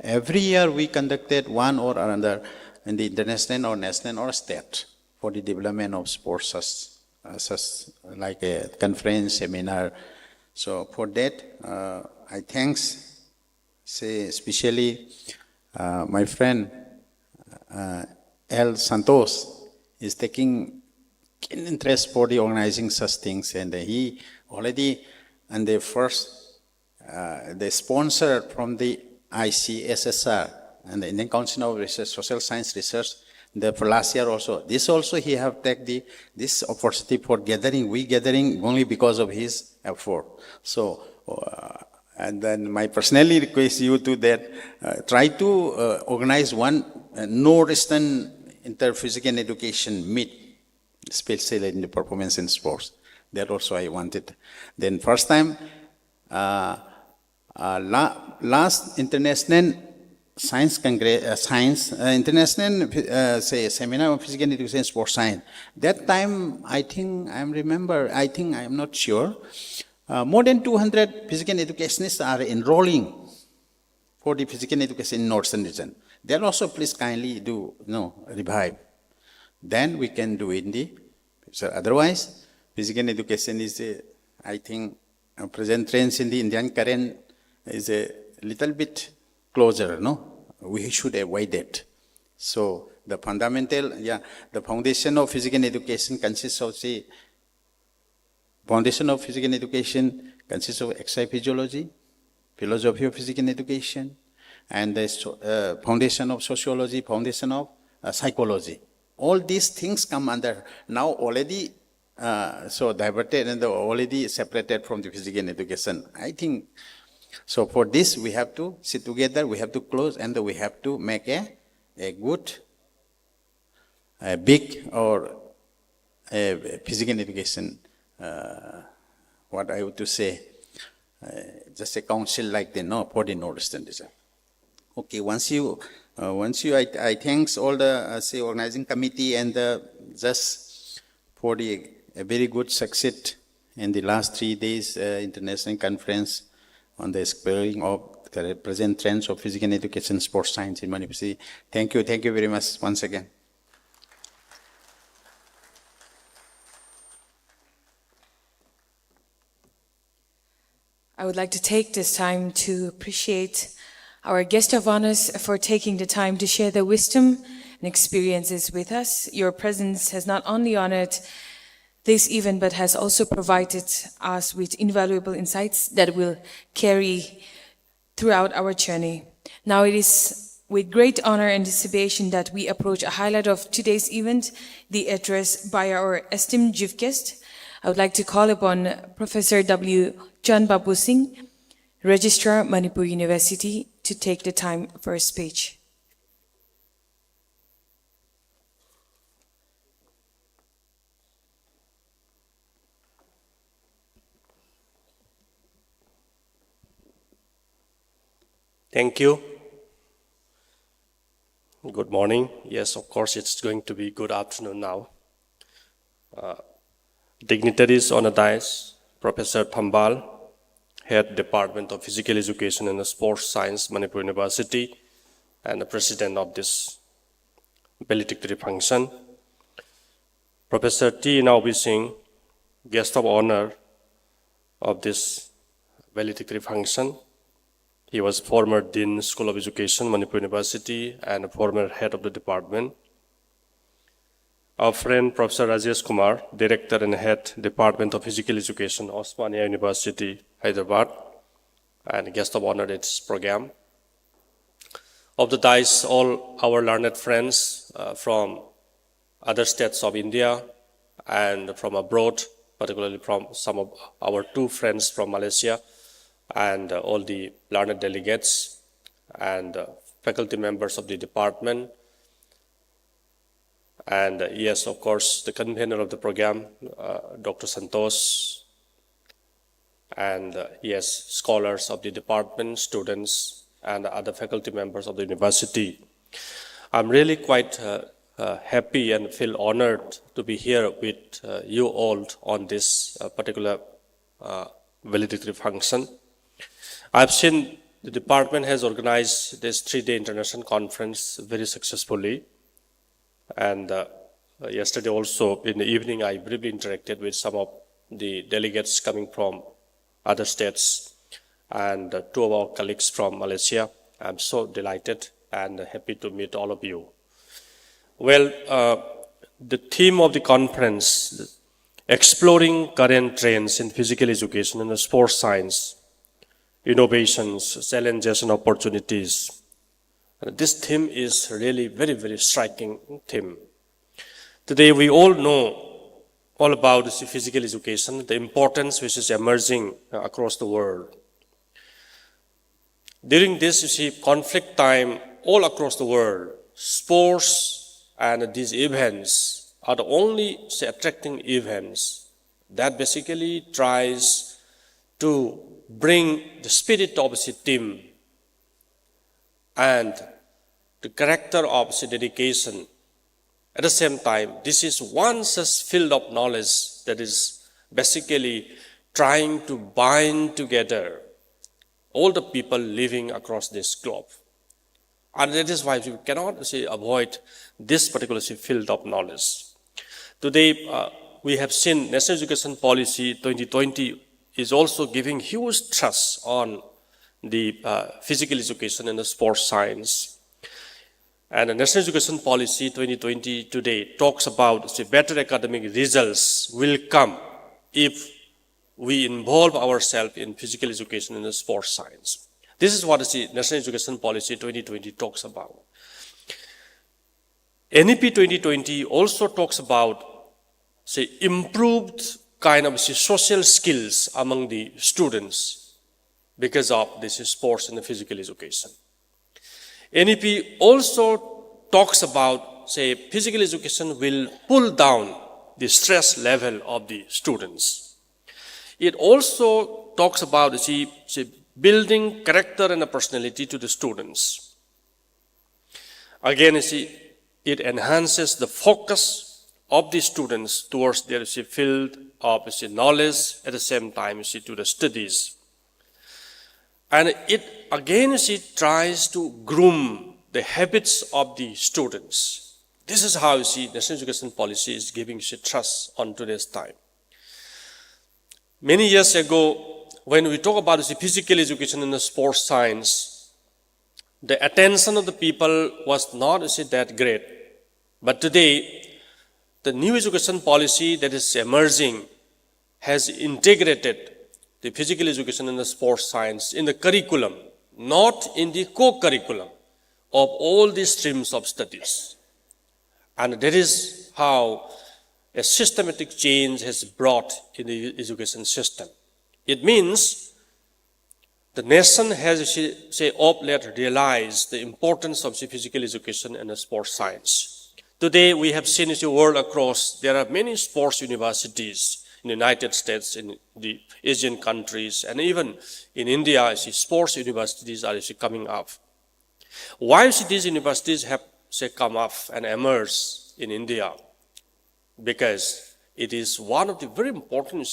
every year we conducted one or another in the international or national or state for the development of sports, such like a conference, seminar. So for that, I thanks, especially my friend L. Santos is taking keen interest for the organizing such things, and he already, and the first, the sponsor from the ICSSR and the Indian Council of Research, Social Science Research, for last year also. This also he have taken this opportunity for gathering, we gathering only because of his effort. So And then my personally request you to that try to organize one Northeastern Inter-Physical and Education meet, especially in the performance in sports. That also I wanted. Then first time, last International Science Congress, International say Seminar on Physical Education and Sports Science. That time, I think I'm not sure. More than 200 physical educationists are enrolling for the physical education in Northern region. There also, please kindly do revive. Then we can do in the. So otherwise, physical education is, I think, present trends in the Indian current is a little bit closer. No, we should avoid that. So the the foundation of physical education consists of foundation of physical education consists of exercise physiology, philosophy of physical education, and the foundation of sociology, foundation of psychology. All these things come under now already so diverted and already separated from the physical education. I think so. For this, we have to sit together, we have to close, and we have to make a good, big or physical education. What I would to say, just a council like for the Northeastern region. Okay, once you, I thanks all the organizing committee and just for a very good success in the last 3 days international conference on the exploring of the present trends of physical education, sports science in Manipur University. Thank you very much once again. I would like to take this time to appreciate our guest of honors for taking the time to share their wisdom and experiences with us. Your presence has not only honored this event, but has also provided us with invaluable insights that will carry throughout our journey. Now it is with great honor and anticipation that we approach a highlight of today's event, the address by our esteemed chief guest. I would like to call upon Professor W. Chan Babu Singh, Registrar, Manipur University, to take the time for a speech. Thank you. Good morning. Yes, of course, it's going to be good afternoon now. Dignitaries on the dais, Professor Thambal, Head Department of Physical Education and Sports Science, Manipur University, and the President of this valedictory function. Professor T. Naubi Singh, Guest of Honor of this valedictory function. He was former Dean, School of Education, Manipur University, and former Head of the Department. Our friend Professor Rajesh Kumar, Director and Head, Department of Physical Education, Osmania University, Hyderabad, and guest of honor at this program. Of the dais, all our learned friends from other states of India and from abroad, particularly from some of our 2 friends from Malaysia, and all the learned delegates and faculty members of the department. And yes, of course, the convener of the program, Dr. Santosh, and yes, scholars of the department, students, and other faculty members of the university. I'm really quite happy and feel honored to be here with you all on this particular valedictory function. I've seen the department has organized this 3-day international conference very successfully. And yesterday also in the evening, I briefly interacted with some of the delegates coming from other states and 2 of our colleagues from Malaysia. I'm so delighted and happy to meet all of you. Well, the theme of the conference, exploring current trends in physical education and sports science, innovations, challenges and opportunities. This theme is really very, very striking theme. Today we all know all about physical education, the importance which is emerging across the world. During this, you see, conflict time all across the world, sports and these events are the only, say, attracting events that basically tries to bring the spirit of the team and the character of the dedication. At the same time, this is one such field of knowledge that is basically trying to bind together all the people living across this globe. And that is why we cannot say avoid this particular field of knowledge. Today, we have seen National Education Policy 2020 is also giving huge trust on the physical education and the sports science. And the National Education Policy 2020 today talks about the better academic results will come if we involve ourselves in physical education and the sports science. This is what the National Education Policy 2020 talks about. NEP 2020 also talks about, say, improved kind of social skills among the students because of this sports and the physical education. NEP also talks about, say, physical education will pull down the stress level of the students. It also talks about, say, building character and a personality to the students. Again, you see, it enhances the focus of the students towards their field of knowledge at the same time, you see, to the studies. And it again, you see, tries to groom the habits of the students. This is how, you see, National Education Policy is giving trust on today's time. Many years ago, when we talk about physical education and the sports science, the attention of the people was not that great. But today, the new education policy that is emerging has integrated the physical education and the sports science in the curriculum, not in the co-curriculum of all these streams of studies. And that is how a systematic change has brought in the education system. It means the nation has, say, of late realized the importance of physical education and the sports science. Today, we have seen the world across, there are many sports universities in the United States, in the Asian countries, and even in India, sports universities are coming up. Why these universities have, say, come up and emerged in India? Because it is one of the very important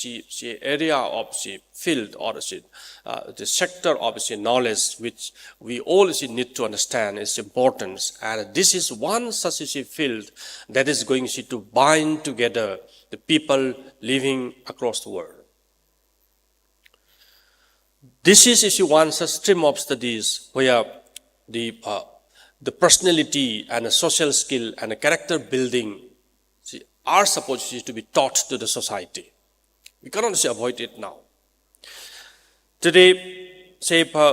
area of field or the sector of knowledge which we all need to understand its importance. And this is one such field that is going to bind together the people living across the world. This is one such stream of studies where the personality and the social skill and the character building are supposed to be taught to the society. We cannot avoid it now. Today,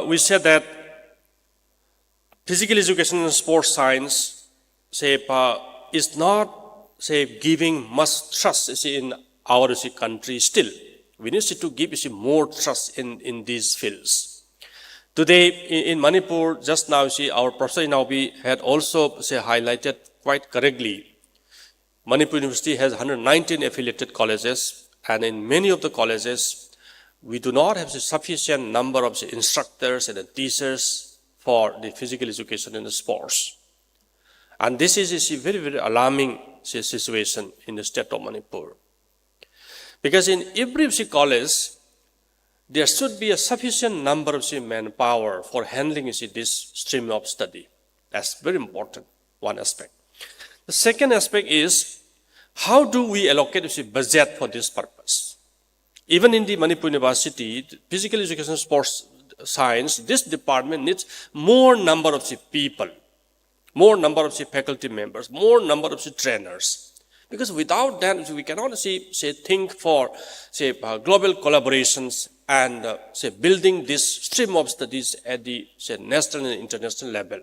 we said that physical education and sports science, is not, giving much trust in our country still. We need to give more trust in these fields. Today, in Manipur, just now, our Professor Inaobi had also highlighted quite correctly. Manipur University has 119 affiliated colleges, and in many of the colleges, we do not have a sufficient number of instructors and teachers for the physical education and the sports. And this is a very, very alarming situation in the state of Manipur. Because in every college, there should be a sufficient number of manpower for handling this stream of study. That's very important, one aspect. The second aspect is, how do we allocate a budget for this purpose? Even in the Manipur University, the physical education and sports science, this department needs more number of people, more number of faculty members, more number of trainers. Because without that, we cannot think for global collaborations and building this stream of studies at the national and international level.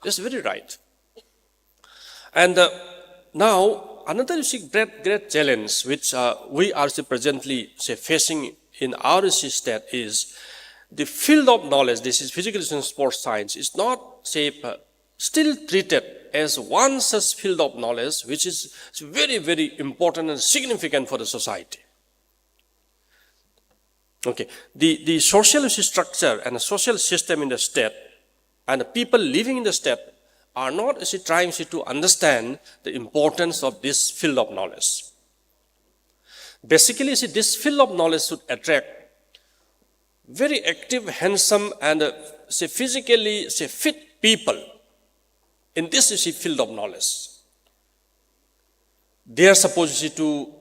That's very right. And now, another great challenge which we are presently facing in our state is the field of knowledge, this is physical education and sports science, is not, say, still treated as one such field of knowledge which is very, very important and significant for the society. Okay, the social structure and the social system in the state and the people living in the state are not trying to understand the importance of this field of knowledge. Basically, this field of knowledge should attract very active, handsome, and physically fit people in this field of knowledge. They are supposed to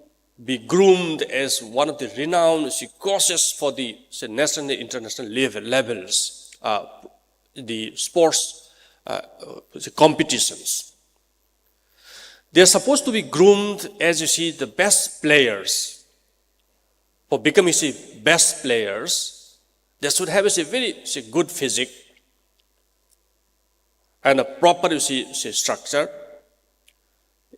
be groomed as one of the renowned courses for the national and international levels, the sports competitions. They are supposed to be groomed as the best players. For becoming best players, they should have a very good physique and a proper structure,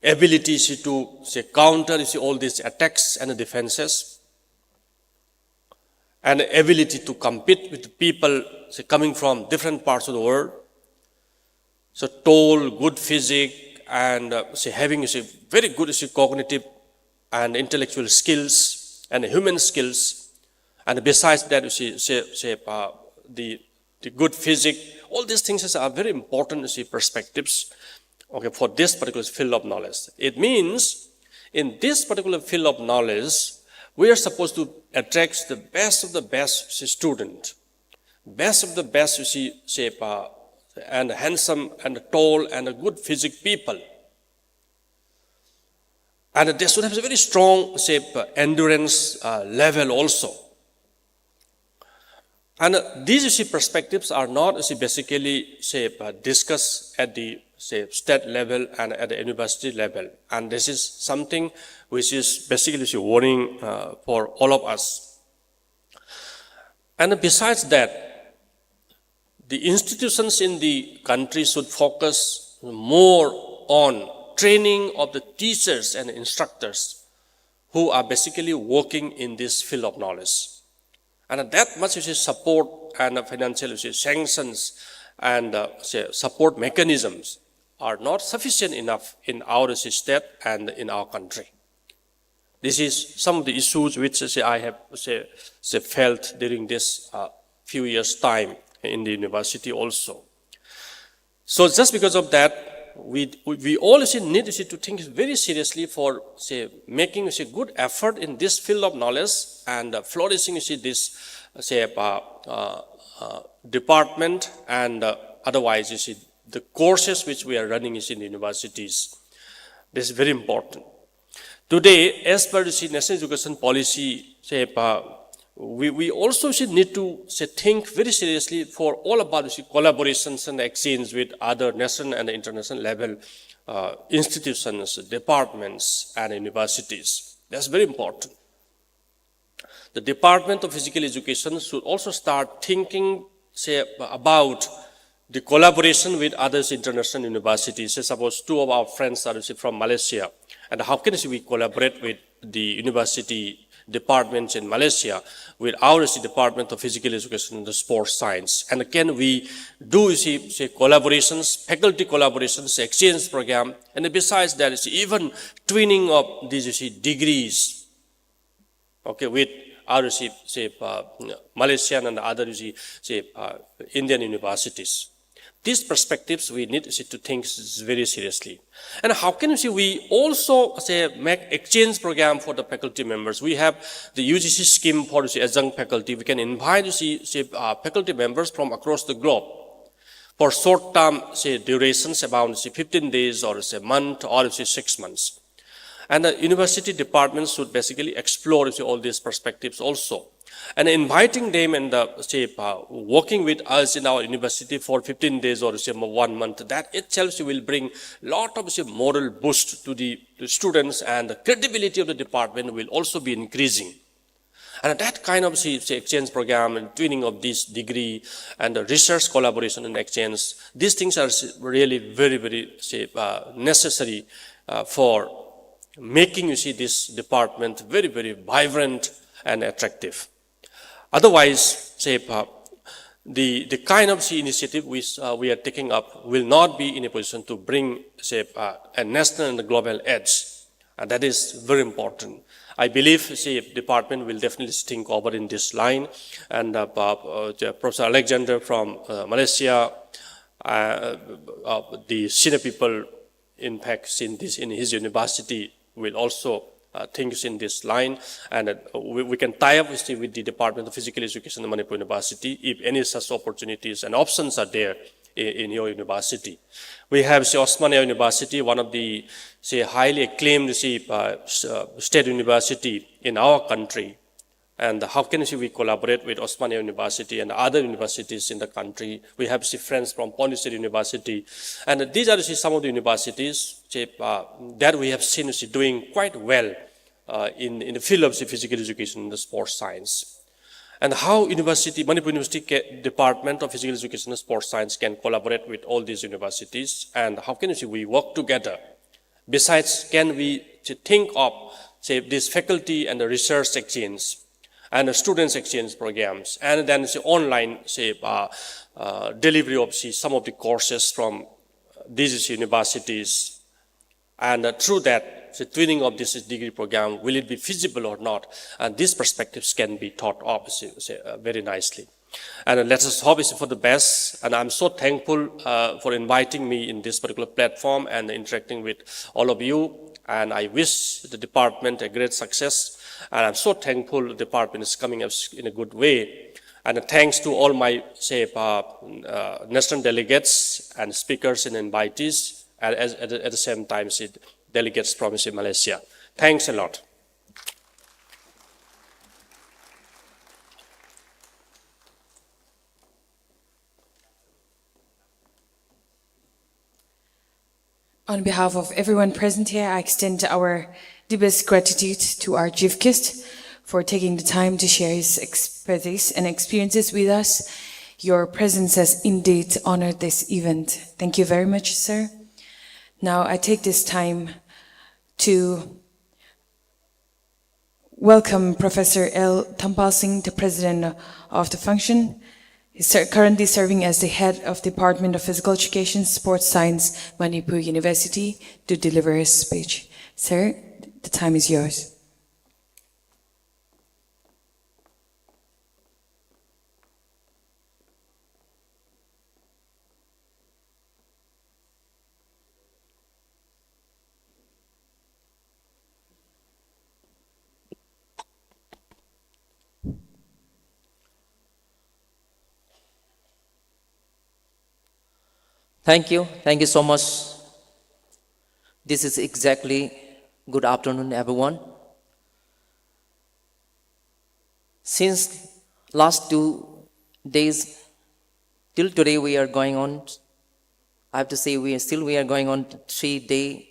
ability to counter all these attacks and defenses, and ability to compete with people coming from different parts of the world. So tall, good physique, and having very good cognitive and intellectual skills and human skills. And besides that, the good physique, all these things are very important perspectives, okay, for this particular field of knowledge. It means in this particular field of knowledge, we are supposed to attract the best of the best student, best of the best and handsome and tall and a good physique people. And they should have a very strong endurance level also. And these perspectives are not basically discussed at the state level and at the university level. And this is something which is basically warning for all of us. And besides that, the institutions in the country should focus more on training of the teachers and instructors who are basically working in this field of knowledge. And that much support and financial sanctions and support mechanisms are not sufficient enough in our state and in our country. This is some of the issues which I have felt during this few years' time in the university also. So just because of that, we all need to think very seriously for making a good effort in this field of knowledge and flourishing this department and otherwise the courses which we are running in the universities. This is very important. Today, as per the national education policy, we also need to think very seriously for all about collaborations and exchange with other national and international level institutions, departments, and universities. That's very important. The Department of Physical Education should also start thinking, about the collaboration with other international universities. Suppose two of our friends are from Malaysia, and how can we collaborate with the university departments in Malaysia with our Department of Physical Education and Sports Science? And can we do collaborations, faculty collaborations, exchange program, and besides that, even twinning of these degrees, okay, with our Malaysian and other Indian universities. These perspectives we need to think very seriously. And how can we also make exchange program for the faculty members? We have the UGC scheme for adjunct faculty. We can invite faculty members from across the globe for short-term durations, about 15 days or a month or 6 months. And the university departments should basically explore all these perspectives also. And inviting them and working with us in our university for 15 days or 1 month, that itself will bring a lot of moral boost to the students, and the credibility of the department will also be increasing. And that kind of exchange program and twinning of this degree and the research collaboration and exchange, these things are really very, very necessary for making this department very, very vibrant and attractive. Otherwise, the kind of initiative we are taking up will not be in a position to bring, say, a national and a global edge. And that is very important. I believe, say, department will definitely think over in this line. And Professor Alexander from Malaysia, the senior people, in fact, in his university will also things in this line, and we can tie up with the Department of Physical Education at Manipur University if any such opportunities and options are there in your university. We have, say, Osmania University, one of the, say, highly acclaimed, say, state university in our country. And how can we collaborate with Osmania University and other universities in the country? We have, say, friends from Pondicherry University. And these are, say, some of the universities, say, that we have seen, say, doing quite well in the field of, say, physical education and the sports science. And how Manipur University Department of Physical Education and Sports Science can collaborate with all these universities, and how can we work together? Besides, can we think of, say, this faculty and the research exchange and the students exchange programs, and then, say, online, say, delivery of, say, some of the courses from these universities, and through that, the twinning of this degree program, will it be feasible or not? And these perspectives can be thought of, say, very nicely. And let us hope for the best. And I'm so thankful for inviting me in this particular platform and interacting with all of you. And I wish the department a great success. And I'm so thankful the department is coming up in a good way. And thanks to all my, say, national delegates and speakers and invitees, and at the same time, say, delegates from Malaysia. Thanks a lot. On behalf of everyone present here, I extend our deepest gratitude to our chief guest for taking the time to share his expertise and experiences with us. Your presence has indeed honored this event. Thank you very much, sir. Now I take this time to welcome Professor L. Thampal Singh, the president of the function. He's currently serving as the head of the Department of Physical Education, Sports Science, Manipur University, to deliver his speech. Sir, the time is yours. Thank you so much. This is exactly good afternoon, everyone. Since last 2 days till today, we are going on. I have to say, we are going on 3-day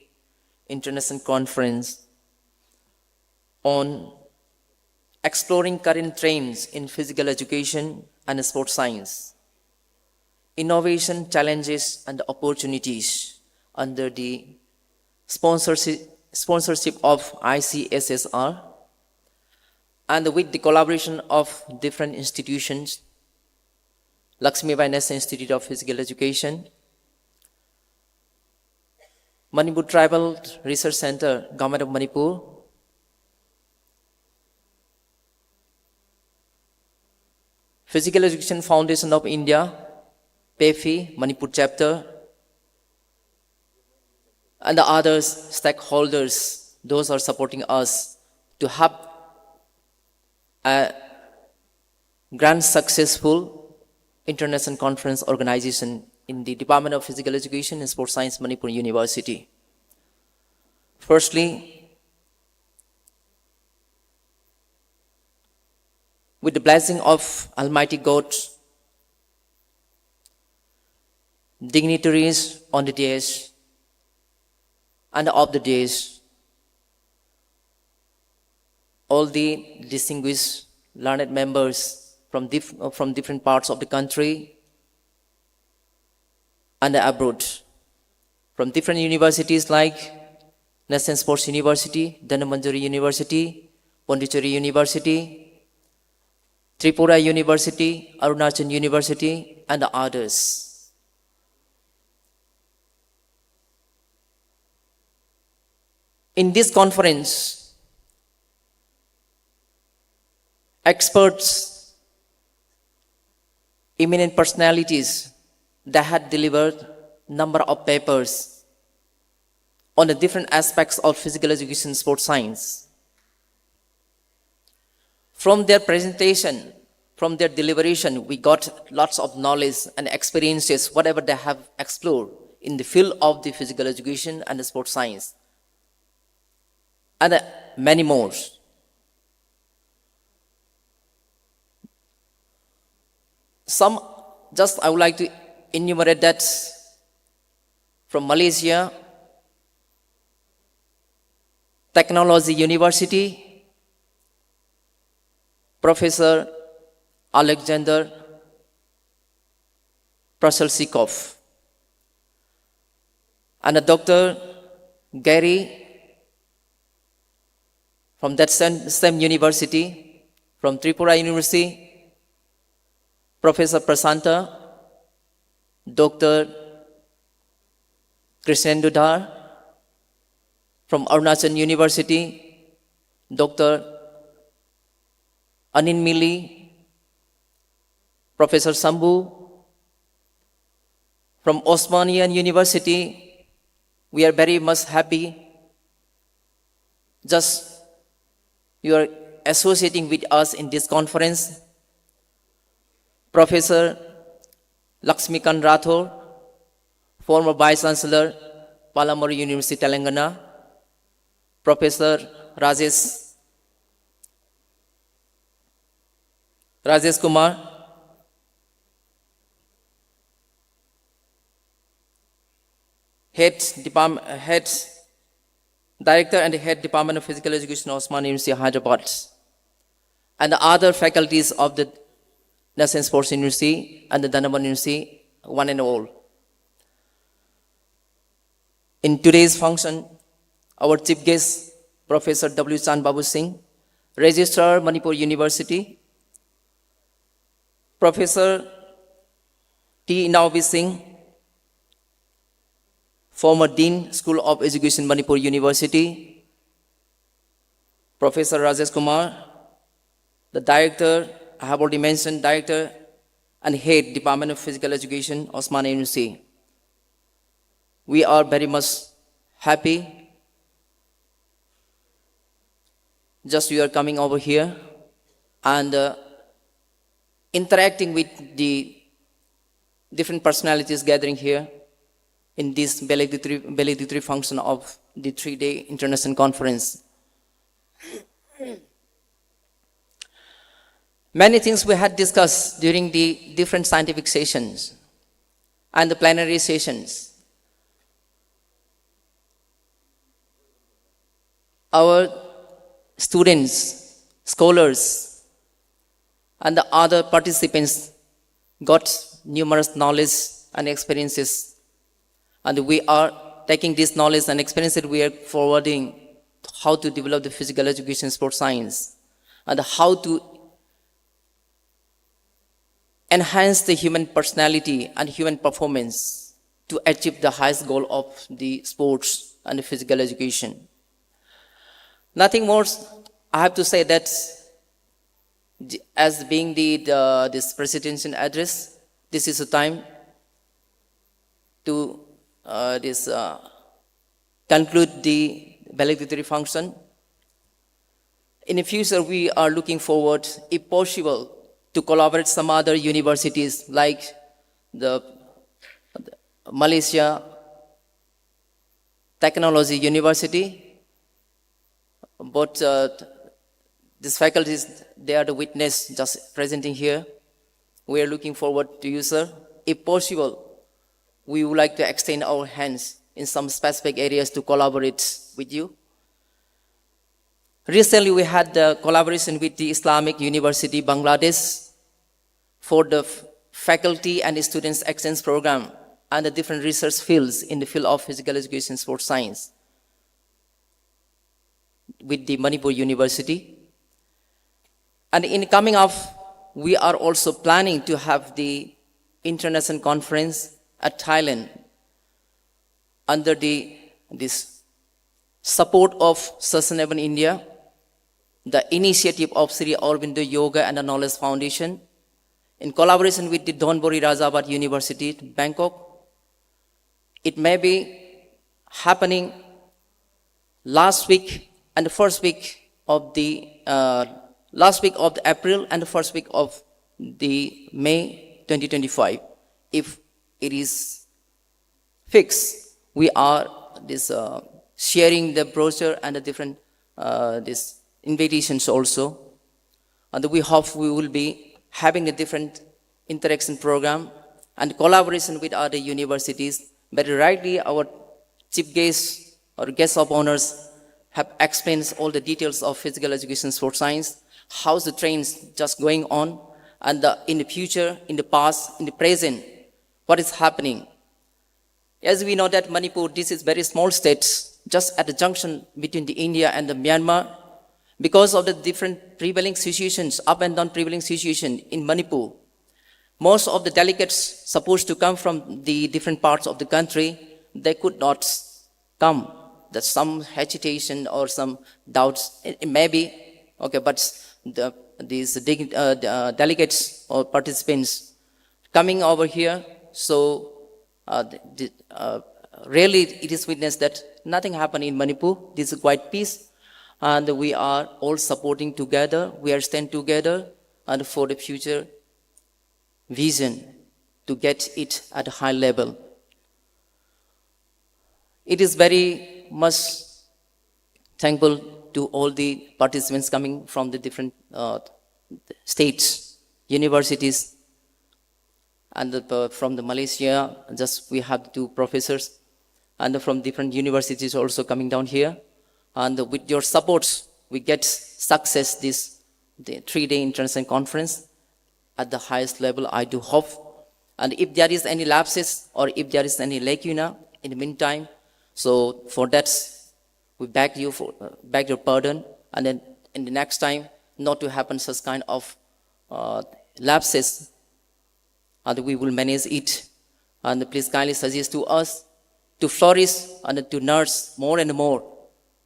international conference on exploring current trends in physical education and sports science, innovation, challenges, and opportunities under the sponsorship of ICSSR, and with the collaboration of different institutions, Lakshmibai National Institute of Physical Education, Manipur Tribal Research Center, Government of Manipur, Physical Education Foundation of India, PEFI, Manipur chapter, and the others stakeholders, those are supporting us to have a grand successful international conference organization in the Department of Physical Education and Sports Science, Manipur University. Firstly, with the blessing of Almighty God, dignitaries on the days and of the days, all the distinguished learned members from different parts of the country and abroad, from different universities like National Sports University, Dhanmanjari University, Pondicherry University, Tripura University, Arunachal University, and others. In this conference, experts, eminent personalities that had delivered number of papers on the different aspects of physical education, sports science. From their presentation, from their deliberation, we got lots of knowledge and experiences, whatever they have explored in the field of the physical education and the sports science, and many more. Some, just I would like to enumerate that from Malaysia, Technology University, Professor Alexander Praselsikov, and Dr. Gary from that same university, from Tripura University, Professor Prasanta, Dr. Krishnendu Dhar, from Arunachal University, Dr. Anin Mili, Professor Sambhu, from Osmanian University. We are very much happy. Just you are associating with us in this conference. Professor Laxmikant Rathore, former Vice Chancellor, Palamuru University, Telangana. Professor Rajesh Kumar, Head Director and Head Department of Physical Education, Osmania University, Hyderabad, and the other faculties of the National Sports University and the Dhanaban University, one and all. In today's function, our chief guest, Professor W. Chan Babu Singh, Registrar, Manipur University, Professor T. Inaobi Singh, former Dean, School of Education, Manipur University, Professor Rajesh Kumar, the Director, I have already mentioned, Director and Head, Department of Physical Education, Osmania University. We are very much happy just you are coming over here and interacting with the different personalities gathering here in this DAY-3 function of the 3-day international conference. Many things we had discussed during the different scientific sessions and the plenary sessions. Our students, scholars, and the other participants got numerous knowledge and experiences, and we are taking this knowledge and experiences we are forwarding how to develop the physical education sports science and how to enhance the human personality and human performance to achieve the highest goal of the sports and the physical education. Nothing more, I have to say that as being this presidential address, this is a time to conclude the DAY-3 function. In the future, we are looking forward, if possible, to collaborate some other universities like the Malaysia Technology University. But these faculties, they are the witness just presenting here. We are looking forward to you, sir. If possible, we would like to extend our hands in some specific areas to collaborate with you. Recently, we had the collaboration with the Islamic University, Bangladesh, for the faculty and students exchange program and the different research fields in the field of physical education, sports science, with the Manipur University. And in coming up we are also planning to have the international conference at Thailand under this support of Sustainable India, the initiative of Sri Aurobindo Yoga and the Knowledge Foundation, in collaboration with the Donbori Rajabhat University, Bangkok. It may be happening last week and the first week of the April and the first week of the May 2025. If it is fixed, we are sharing the brochure and the different these invitations also, and we hope we will be having a different interaction program and collaboration with other universities. But rightly, our chief guests or guests of honors have explained all the details of physical education, sports science, how's the trains just going on, and in the future, in the past, in the present, what is happening. As we know that Manipur, this is very small states, just at the junction between the India and the Myanmar. Because of the different prevailing situations, up and down prevailing situation in Manipur, most of the delegates supposed to come from the different parts of the country, they could not come. There's some hesitation or some doubts. It may be, okay, but these delegates or participants coming over here, so really it is witnessed that nothing happened in Manipur. This is quite peace. And we are all supporting together, we are standing together and for the future vision to get it at a high level. It is very much thankful to all the participants coming from the different states, universities, and from the Malaysia, just we have 2 professors, and from different universities also coming down here. And with your support, we get success the 3-day international conference at the highest level, I do hope. And if there is any lapses or if there is any lacuna in the meantime, so for that, we beg your pardon, and then in the next time, not to happen such kind of lapses, and we will manage it. And please kindly suggest to us to flourish and to nurse more and more,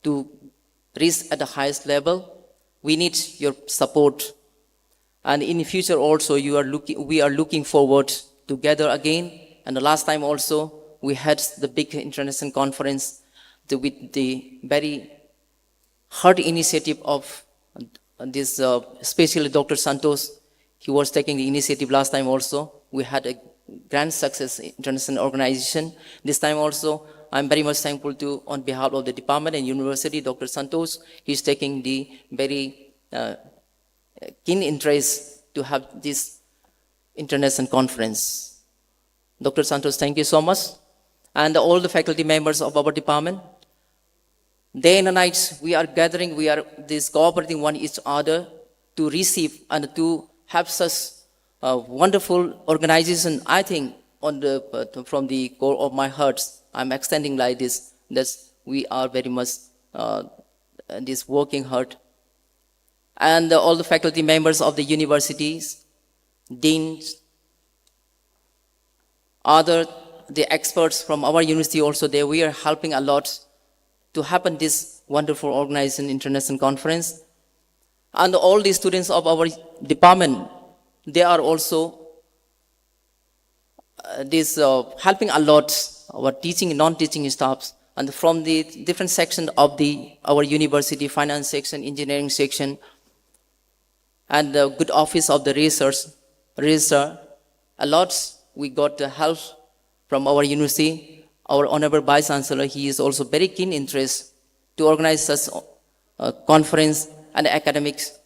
to reach at the highest level. We need your support. And in the future also, we are looking forward to gather again. And the last time also, we had the big international conference with the very hard initiative of this, especially Dr. Santos. He was taking the initiative last time also. We had a grand success international organization. This time also, I'm very much thankful to, on behalf of the department and university, Dr. Santos. He's taking the very keen interest to have this international conference. Dr. Santos, thank you so much. And all the faculty members of our department, day and night, we are gathering, we are cooperating one each other to receive and to have such a wonderful organization. I think from the core of my heart, I'm extending like this, that we are very much this working hard. And all the faculty members of the universities, deans, the experts from our university also there, we are helping a lot to happen this wonderful organization international conference. And all the students of our department, they are also helping a lot, our teaching and non-teaching staffs, and from the different sections of our university, finance section, engineering section, and the good office of the registrar, a lot we got help from our university. Our Honorable Vice Chancellor, he is also very keen interest to organize such conference and academics,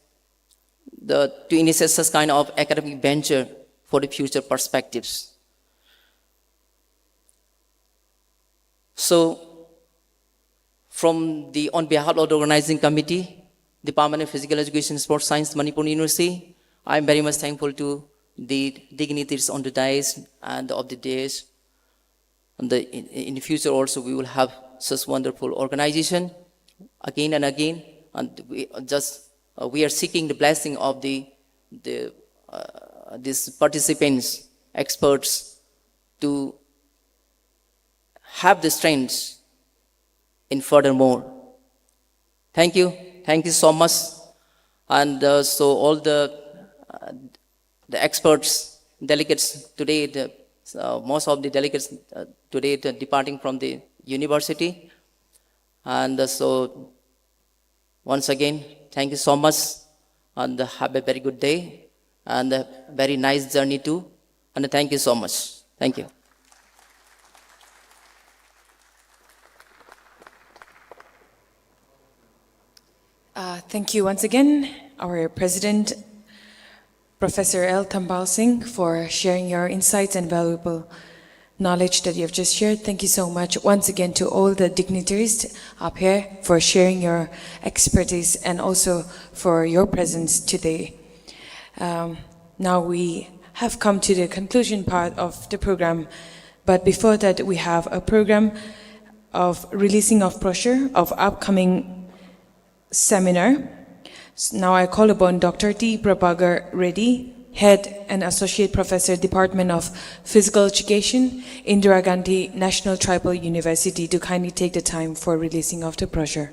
to initiate such kind of academic venture for the future perspectives. So, on behalf of the organizing committee, Department of Physical Education, Sports Science, Manipur University, I am very much thankful to the dignitaries on the dais and of the days. And in the future also, we will have such wonderful organization again and again. And we are seeking the blessing of the these participants, experts, to have the strength in furthermore. Thank you so much. And so all the experts, delegates today, most of the delegates today departing from the university. And so once again, thank you so much, and have a very good day and a very nice journey too. And thank you so much. Thank you. Thank you once again, our President, Professor L. Tambal Singh, for sharing your insights and valuable knowledge that you have just shared. Thank you so much once again to all the dignitaries up here for sharing your expertise and also for your presence today. Now we have come to the conclusion part of the program, but before that we have a program of releasing of brochure of upcoming seminar. Now I call upon Dr. T. Prabhagar Reddy, Head and Associate Professor, Department of Physical Education, Indira Gandhi National Tribal University, to kindly take the time for releasing of the brochure.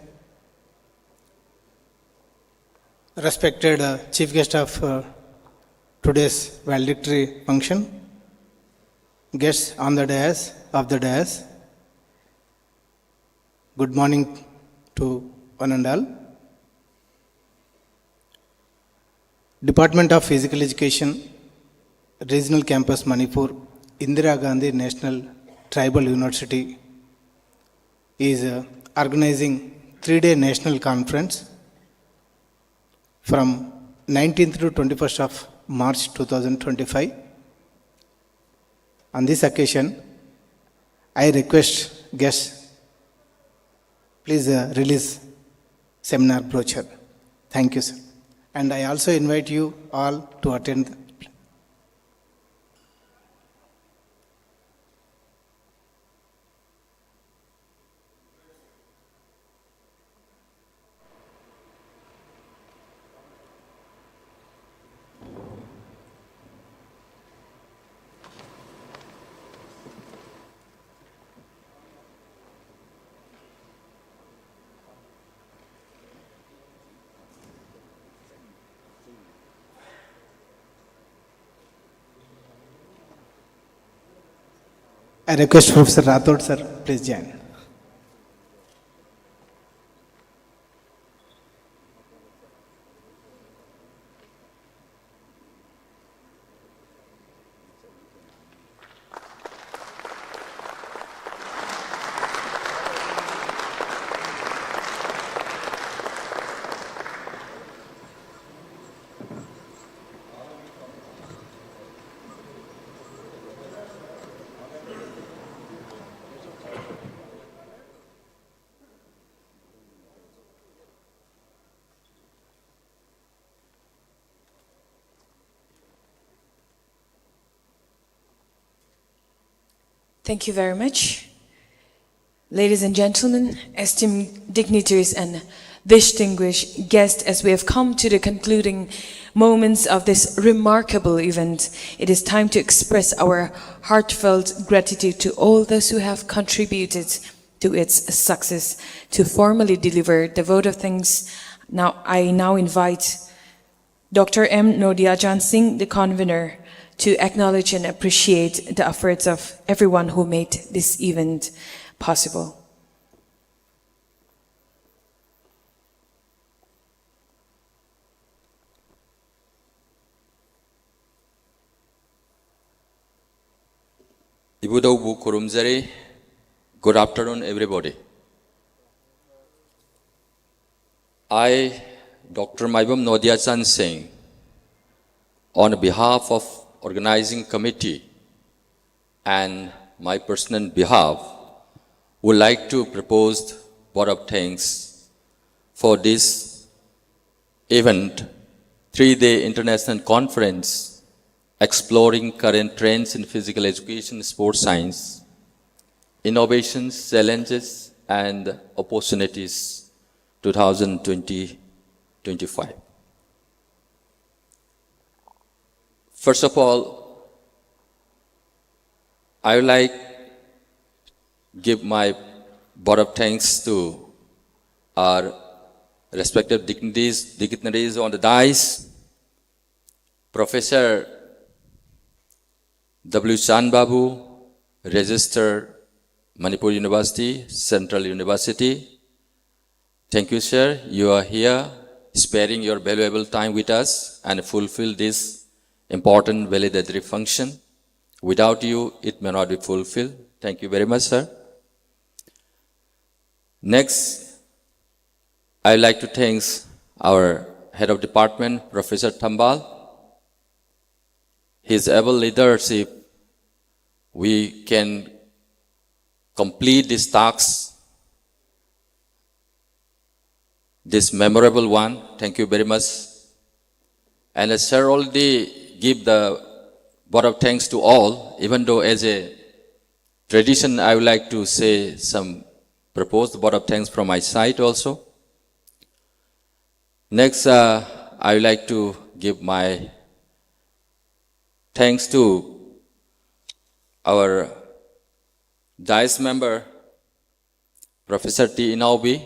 Respected Chief Guest of today's valedictory function, guests on the dais, good morning to one and all. Department of Physical Education, Regional Campus Manipur, Indira Gandhi National Tribal University is organizing 3-day national conference from 19th to 21st of March 2025. On this occasion, I request guests, please release seminar brochure. Thank you, sir. And I also invite you all to attend. I request Professor Rathod, sir, please join. Thank you very much. Ladies and gentlemen, esteemed dignitaries and distinguished guests, as we have come to the concluding moments of this remarkable event, it is time to express our heartfelt gratitude to all those who have contributed to its success. To formally deliver the vote of thanks, I now invite Dr. M. Nodiajan Singh, the convener, to acknowledge and appreciate the efforts of everyone who made this event possible. Ibudau Kurumzari, good afternoon, everybody. I, Dr. Maibam Nodiajan Singh, on behalf of organizing committee and my personal behalf, would like to propose vote of thanks for this event, 3-day international conference exploring current trends in physical education, sports science, innovations, challenges, and opportunities 2020-25. First of all, I would like give my vote of thanks to our respective dignitaries on the dais, Professor W. Chan Babu, Register, Manipur University, Central University. Thank you, sir. You are here, sparing your valuable time with us and fulfill this important validatory function. Without you, it may not be fulfilled. Thank you very much, sir. Next, I would like to thank our head of department, Professor Thambal. His able leadership, we can complete this task, this memorable one. Thank you very much. And as sir already give the vote of thanks to all, even though as a tradition, I would like to say some proposed vote of thanks from my side also. Next, I would like to give my thanks to our DAIS member, Professor T. Inaubi,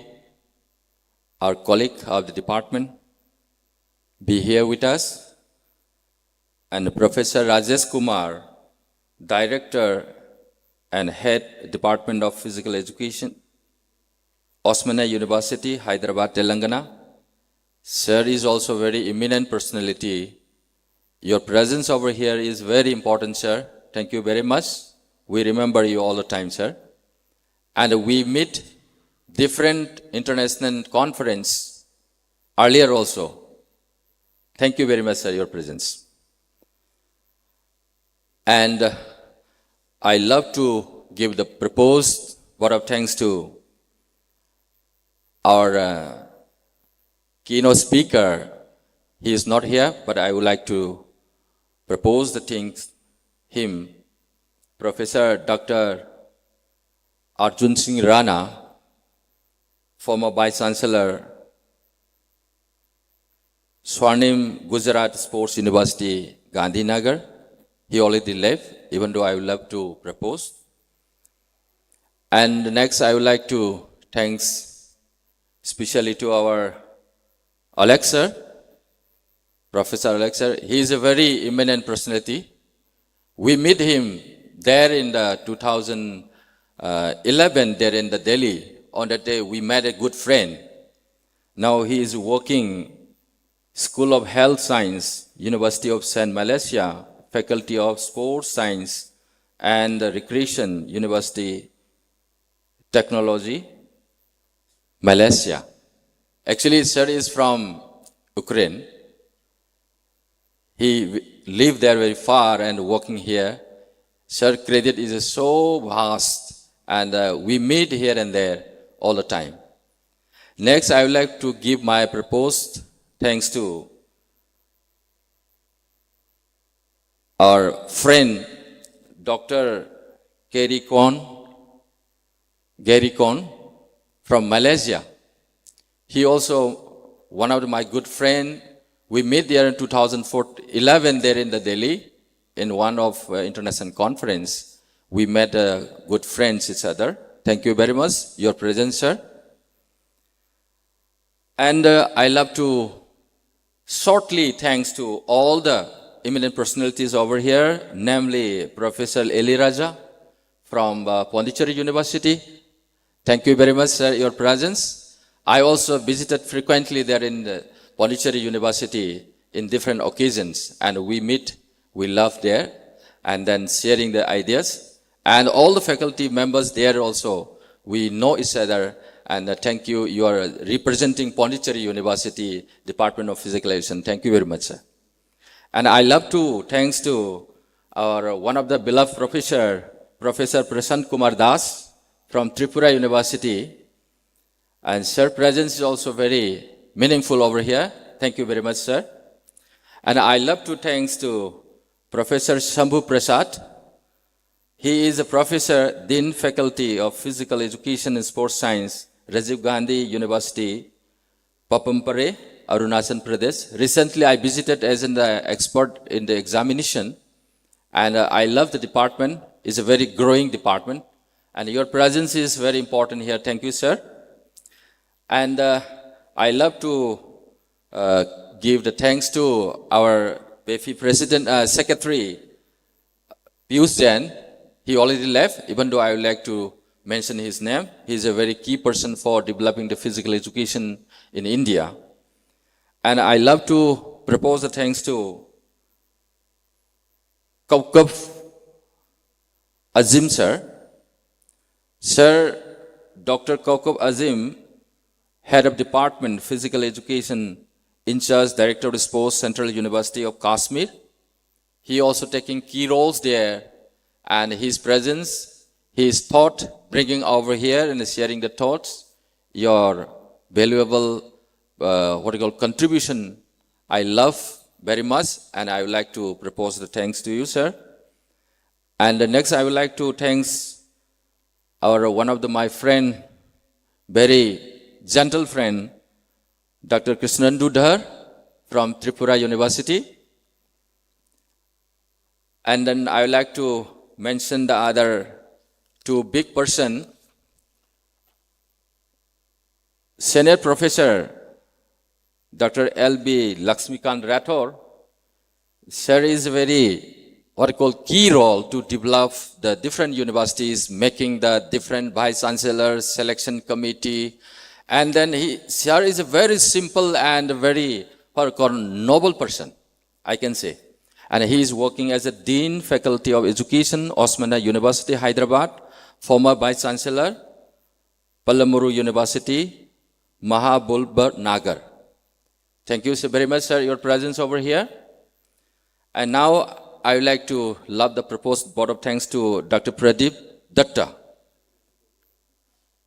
our colleague of the department, be here with us, and Professor Rajesh Kumar, Director and Head Department of Physical Education, Osmania University, Hyderabad, Telangana. Sir is also very eminent personality. Your presence over here is very important, sir. Thank you very much. We remember you all the time, sir. And we meet different international conference earlier also. Thank you very much, sir, your presence. And I love to give the proposed vote of thanks to our keynote speaker. He is not here, but I would like to propose the things him, Professor Dr. Arjun Singh Rana, former Vice Chancellor, Swarnim Gujarat Sports University, Gandhinagar. He already left, even though I would love to propose. And next, I would like to thanks especially to our Alexa, Professor Alexa. He is a very eminent personality. We meet him there in the 2011, there in the Delhi. On that day, we met a good friend. Now he is working School of Health Science, University of St. Malaysia, Faculty of Sports Science and Recreation, University Technology, Malaysia. Actually, sir is from Ukraine. He lived there very far and working here. Sir credit is so vast, and we meet here and there all the time. Next, I would like to give my proposed thanks to our friend, Dr. Gary Kon from Malaysia. He also one of my good friend. We met there in 2011 there in the Delhi in one of international conference. We met good friends each other. Thank you very much, your presence, sir. And I love to shortly thanks to all the eminent personalities over here, namely Professor Eli Raja from Pondicherry University. Thank you very much, sir, your presence. I also visited frequently there in the Pondicherry University in different occasions, and we meet, we love there, and then sharing the ideas. And all the faculty members there also, we know each other, and thank you. You are representing Pondicherry University, Department of Physical Education. Thank you very much, sir. And I love to thanks to our one of the beloved professor, Professor Prasant Kumar Das from Tripura University. And sir presence is also very meaningful over here. Thank you very much, sir. And I love to thanks to Professor Shambhu Prasad. He is a professor, Dean Faculty of Physical Education and Sports Science, Rajiv Gandhi University, Papampare, Arunachal Pradesh. Recently, I visited as an expert in the examination, and I love the department. It's a very growing department, and your presence is very important here. Thank you, sir. And I love to give the thanks to our BFE President, Secretary, Piyush Jain. He already left, even though I would like to mention his name. He's a very key person for developing the physical education in India. And I love to propose the thanks to Kaukab Azim, sir. Sir, Dr. Kaukab Azim, Head of Department, Physical Education, in charge, Director of Sports, Central University of Kashmir. He also taking key roles there, and his presence, his thought, bringing over here and sharing the thoughts, your valuable, contribution, I love very much, and I would like to propose the thanks to you, sir. And next, I would like to thanks one of my friend, very gentle friend, Dr. Krishnandu Dhar from Tripura University. And then I would like to mention the other two big person, Senior Professor Dr. L.B. Lakshmikant Rathore. Sir is a very, key role to develop the different universities, making the different vice chancellors, selection committee. And then sir is a very simple and very noble person, I can say. And he is working as a Dean, Faculty of Education, Osmania University, Hyderabad, former Vice Chancellor, Palamuru University, Mahabulbar Nagar. Thank you so very much, sir, your presence over here. And now I would like to love the proposed vote of thanks to Dr. Pradeep Datta.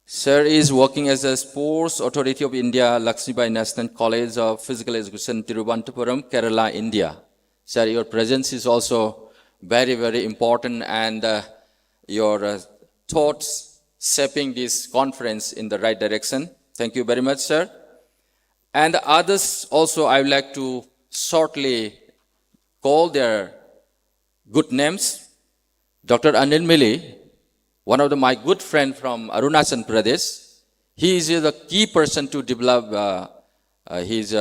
Sir is working as a Sports Authority of India, Lakshmibai National College of Physical Education, Tiruvananthapuram, Kerala, India. Sir, your presence is also very, very important, and your thoughts shaping this conference in the right direction. Thank you very much, sir. And others also, I would like to shortly call their good names. Dr. Anil Mili, one of my good friend from Arunachal Pradesh. He is the key person to develop his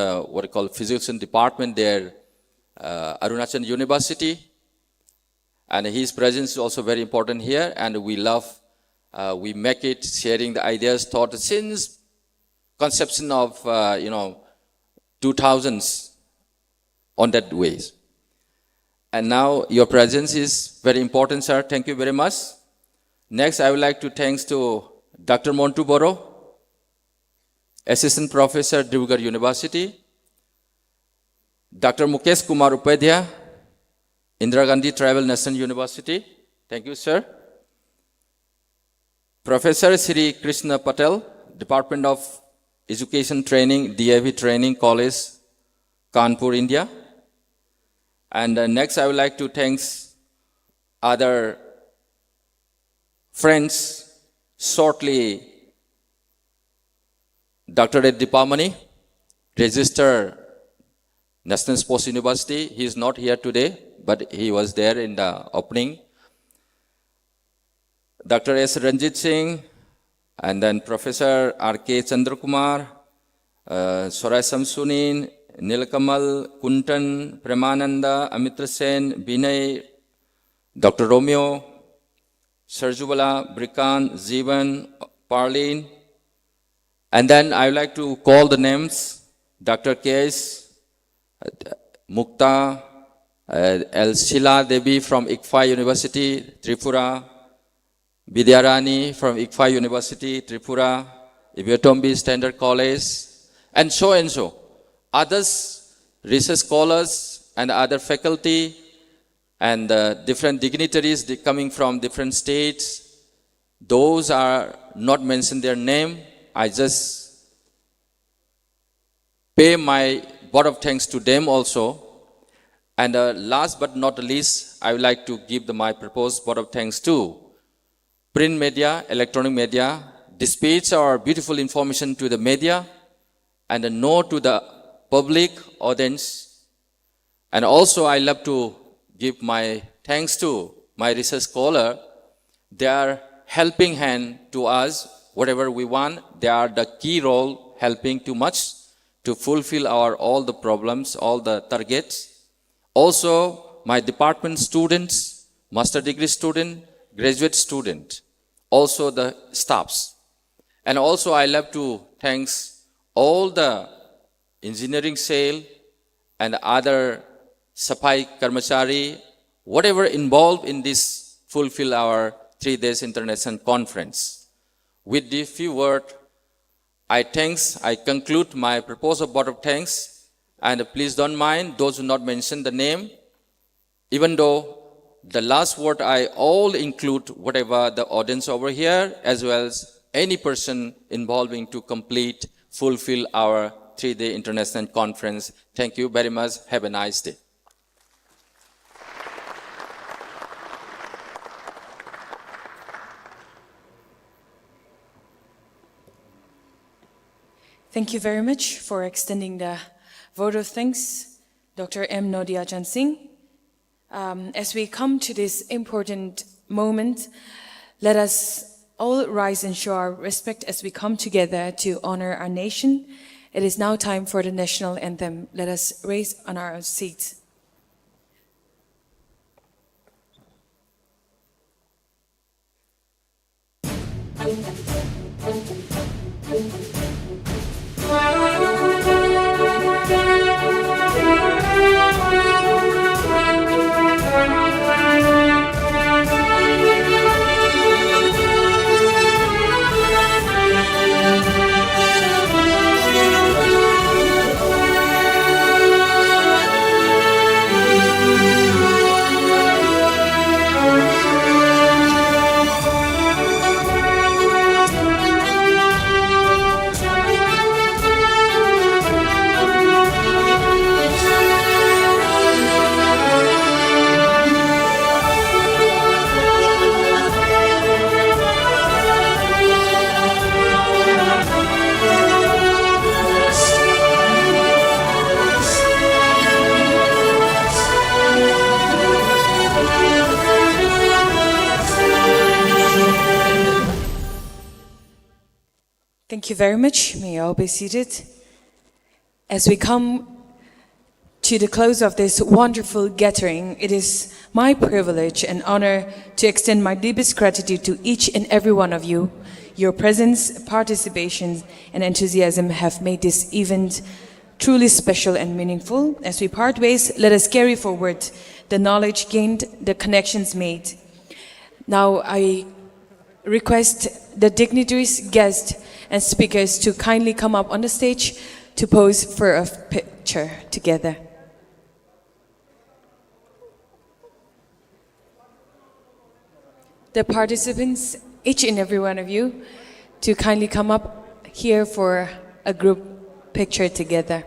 physics department there, Arunachal University. And his presence is also very important here, and we love, we make it sharing the ideas, thought since conception of, 2000s on that ways. And now your presence is very important, sir. Thank you very much. Next, I would like to thanks to Dr. Montu Boro, Assistant Professor, Dibrugarh University, Dr. Mukesh Kumar Upadhyay, Indira Gandhi Tribal National University. Thank you, sir. Professor Sri Krishna Patel, Department of Education Training, DAV Training College, Kanpur, India. And next, I would like to thanks other friends, shortly, Dr. Ed Dipamani, Register National Sports University. He is not here today, but he was there in the opening. Dr. S. Ranjit Singh, and then Professor R.K. Chandrakumar, Sorai Samsunin, Nilkamal, Kuntan, Premananda, Amitra Sen, Binay, Dr. Romeo, Sarjubala, Brikan, Zeevan, Parleen. And then I would like to call the names, Dr. K.S., Mukta, El Shila Devi from ICFA University, Tripura, Vidyarani from ICFA University, Tripura, Ibetombi Standard College, and so. Others, research scholars and other faculty and different dignitaries coming from different states. Those are not mentioned their name. I just pay my vote of thanks to them also. And last but not least, I would like to give my proposed vote of thanks to print media, electronic media, dispatch our beautiful information to the media, and no to the public audience. And also I love to give my thanks to my research scholar. They are helping hand to us, whatever we want. They are the key role helping too much to fulfill all the problems, all the targets. Also, my department students, master degree student, graduate student, also the staffs. And also I love to thanks all the engineering cell and other Sapai Karmachari, whatever involved in this fulfill our 3 days international conference. With the few words, I conclude my proposal vote of thanks, and please don't mind those who not mention the name, even though the last word I all include whatever the audience over here, as well as any person involving to complete, fulfill our 3-day international conference. Thank you very much. Have a nice day. Thank you very much for extending the vote of thanks, Dr. M. Nodiachan Singh. As we come to this important moment, let us all rise and show our respect as we come together to honor our nation. It is now time for the national anthem. Let us raise on our seats. Thank you very much. May you all be seated. As we come to the close of this wonderful gathering, it is my privilege and honor to extend my deepest gratitude to each and every one of you. Your presence, participation, and enthusiasm have made this event truly special and meaningful. As we part ways, let us carry forward the knowledge gained, the connections made. Now I request the dignitaries, guests, and speakers to kindly come up on the stage to pose for a picture together. The participants, each and every one of you, to kindly come up here for a group picture together.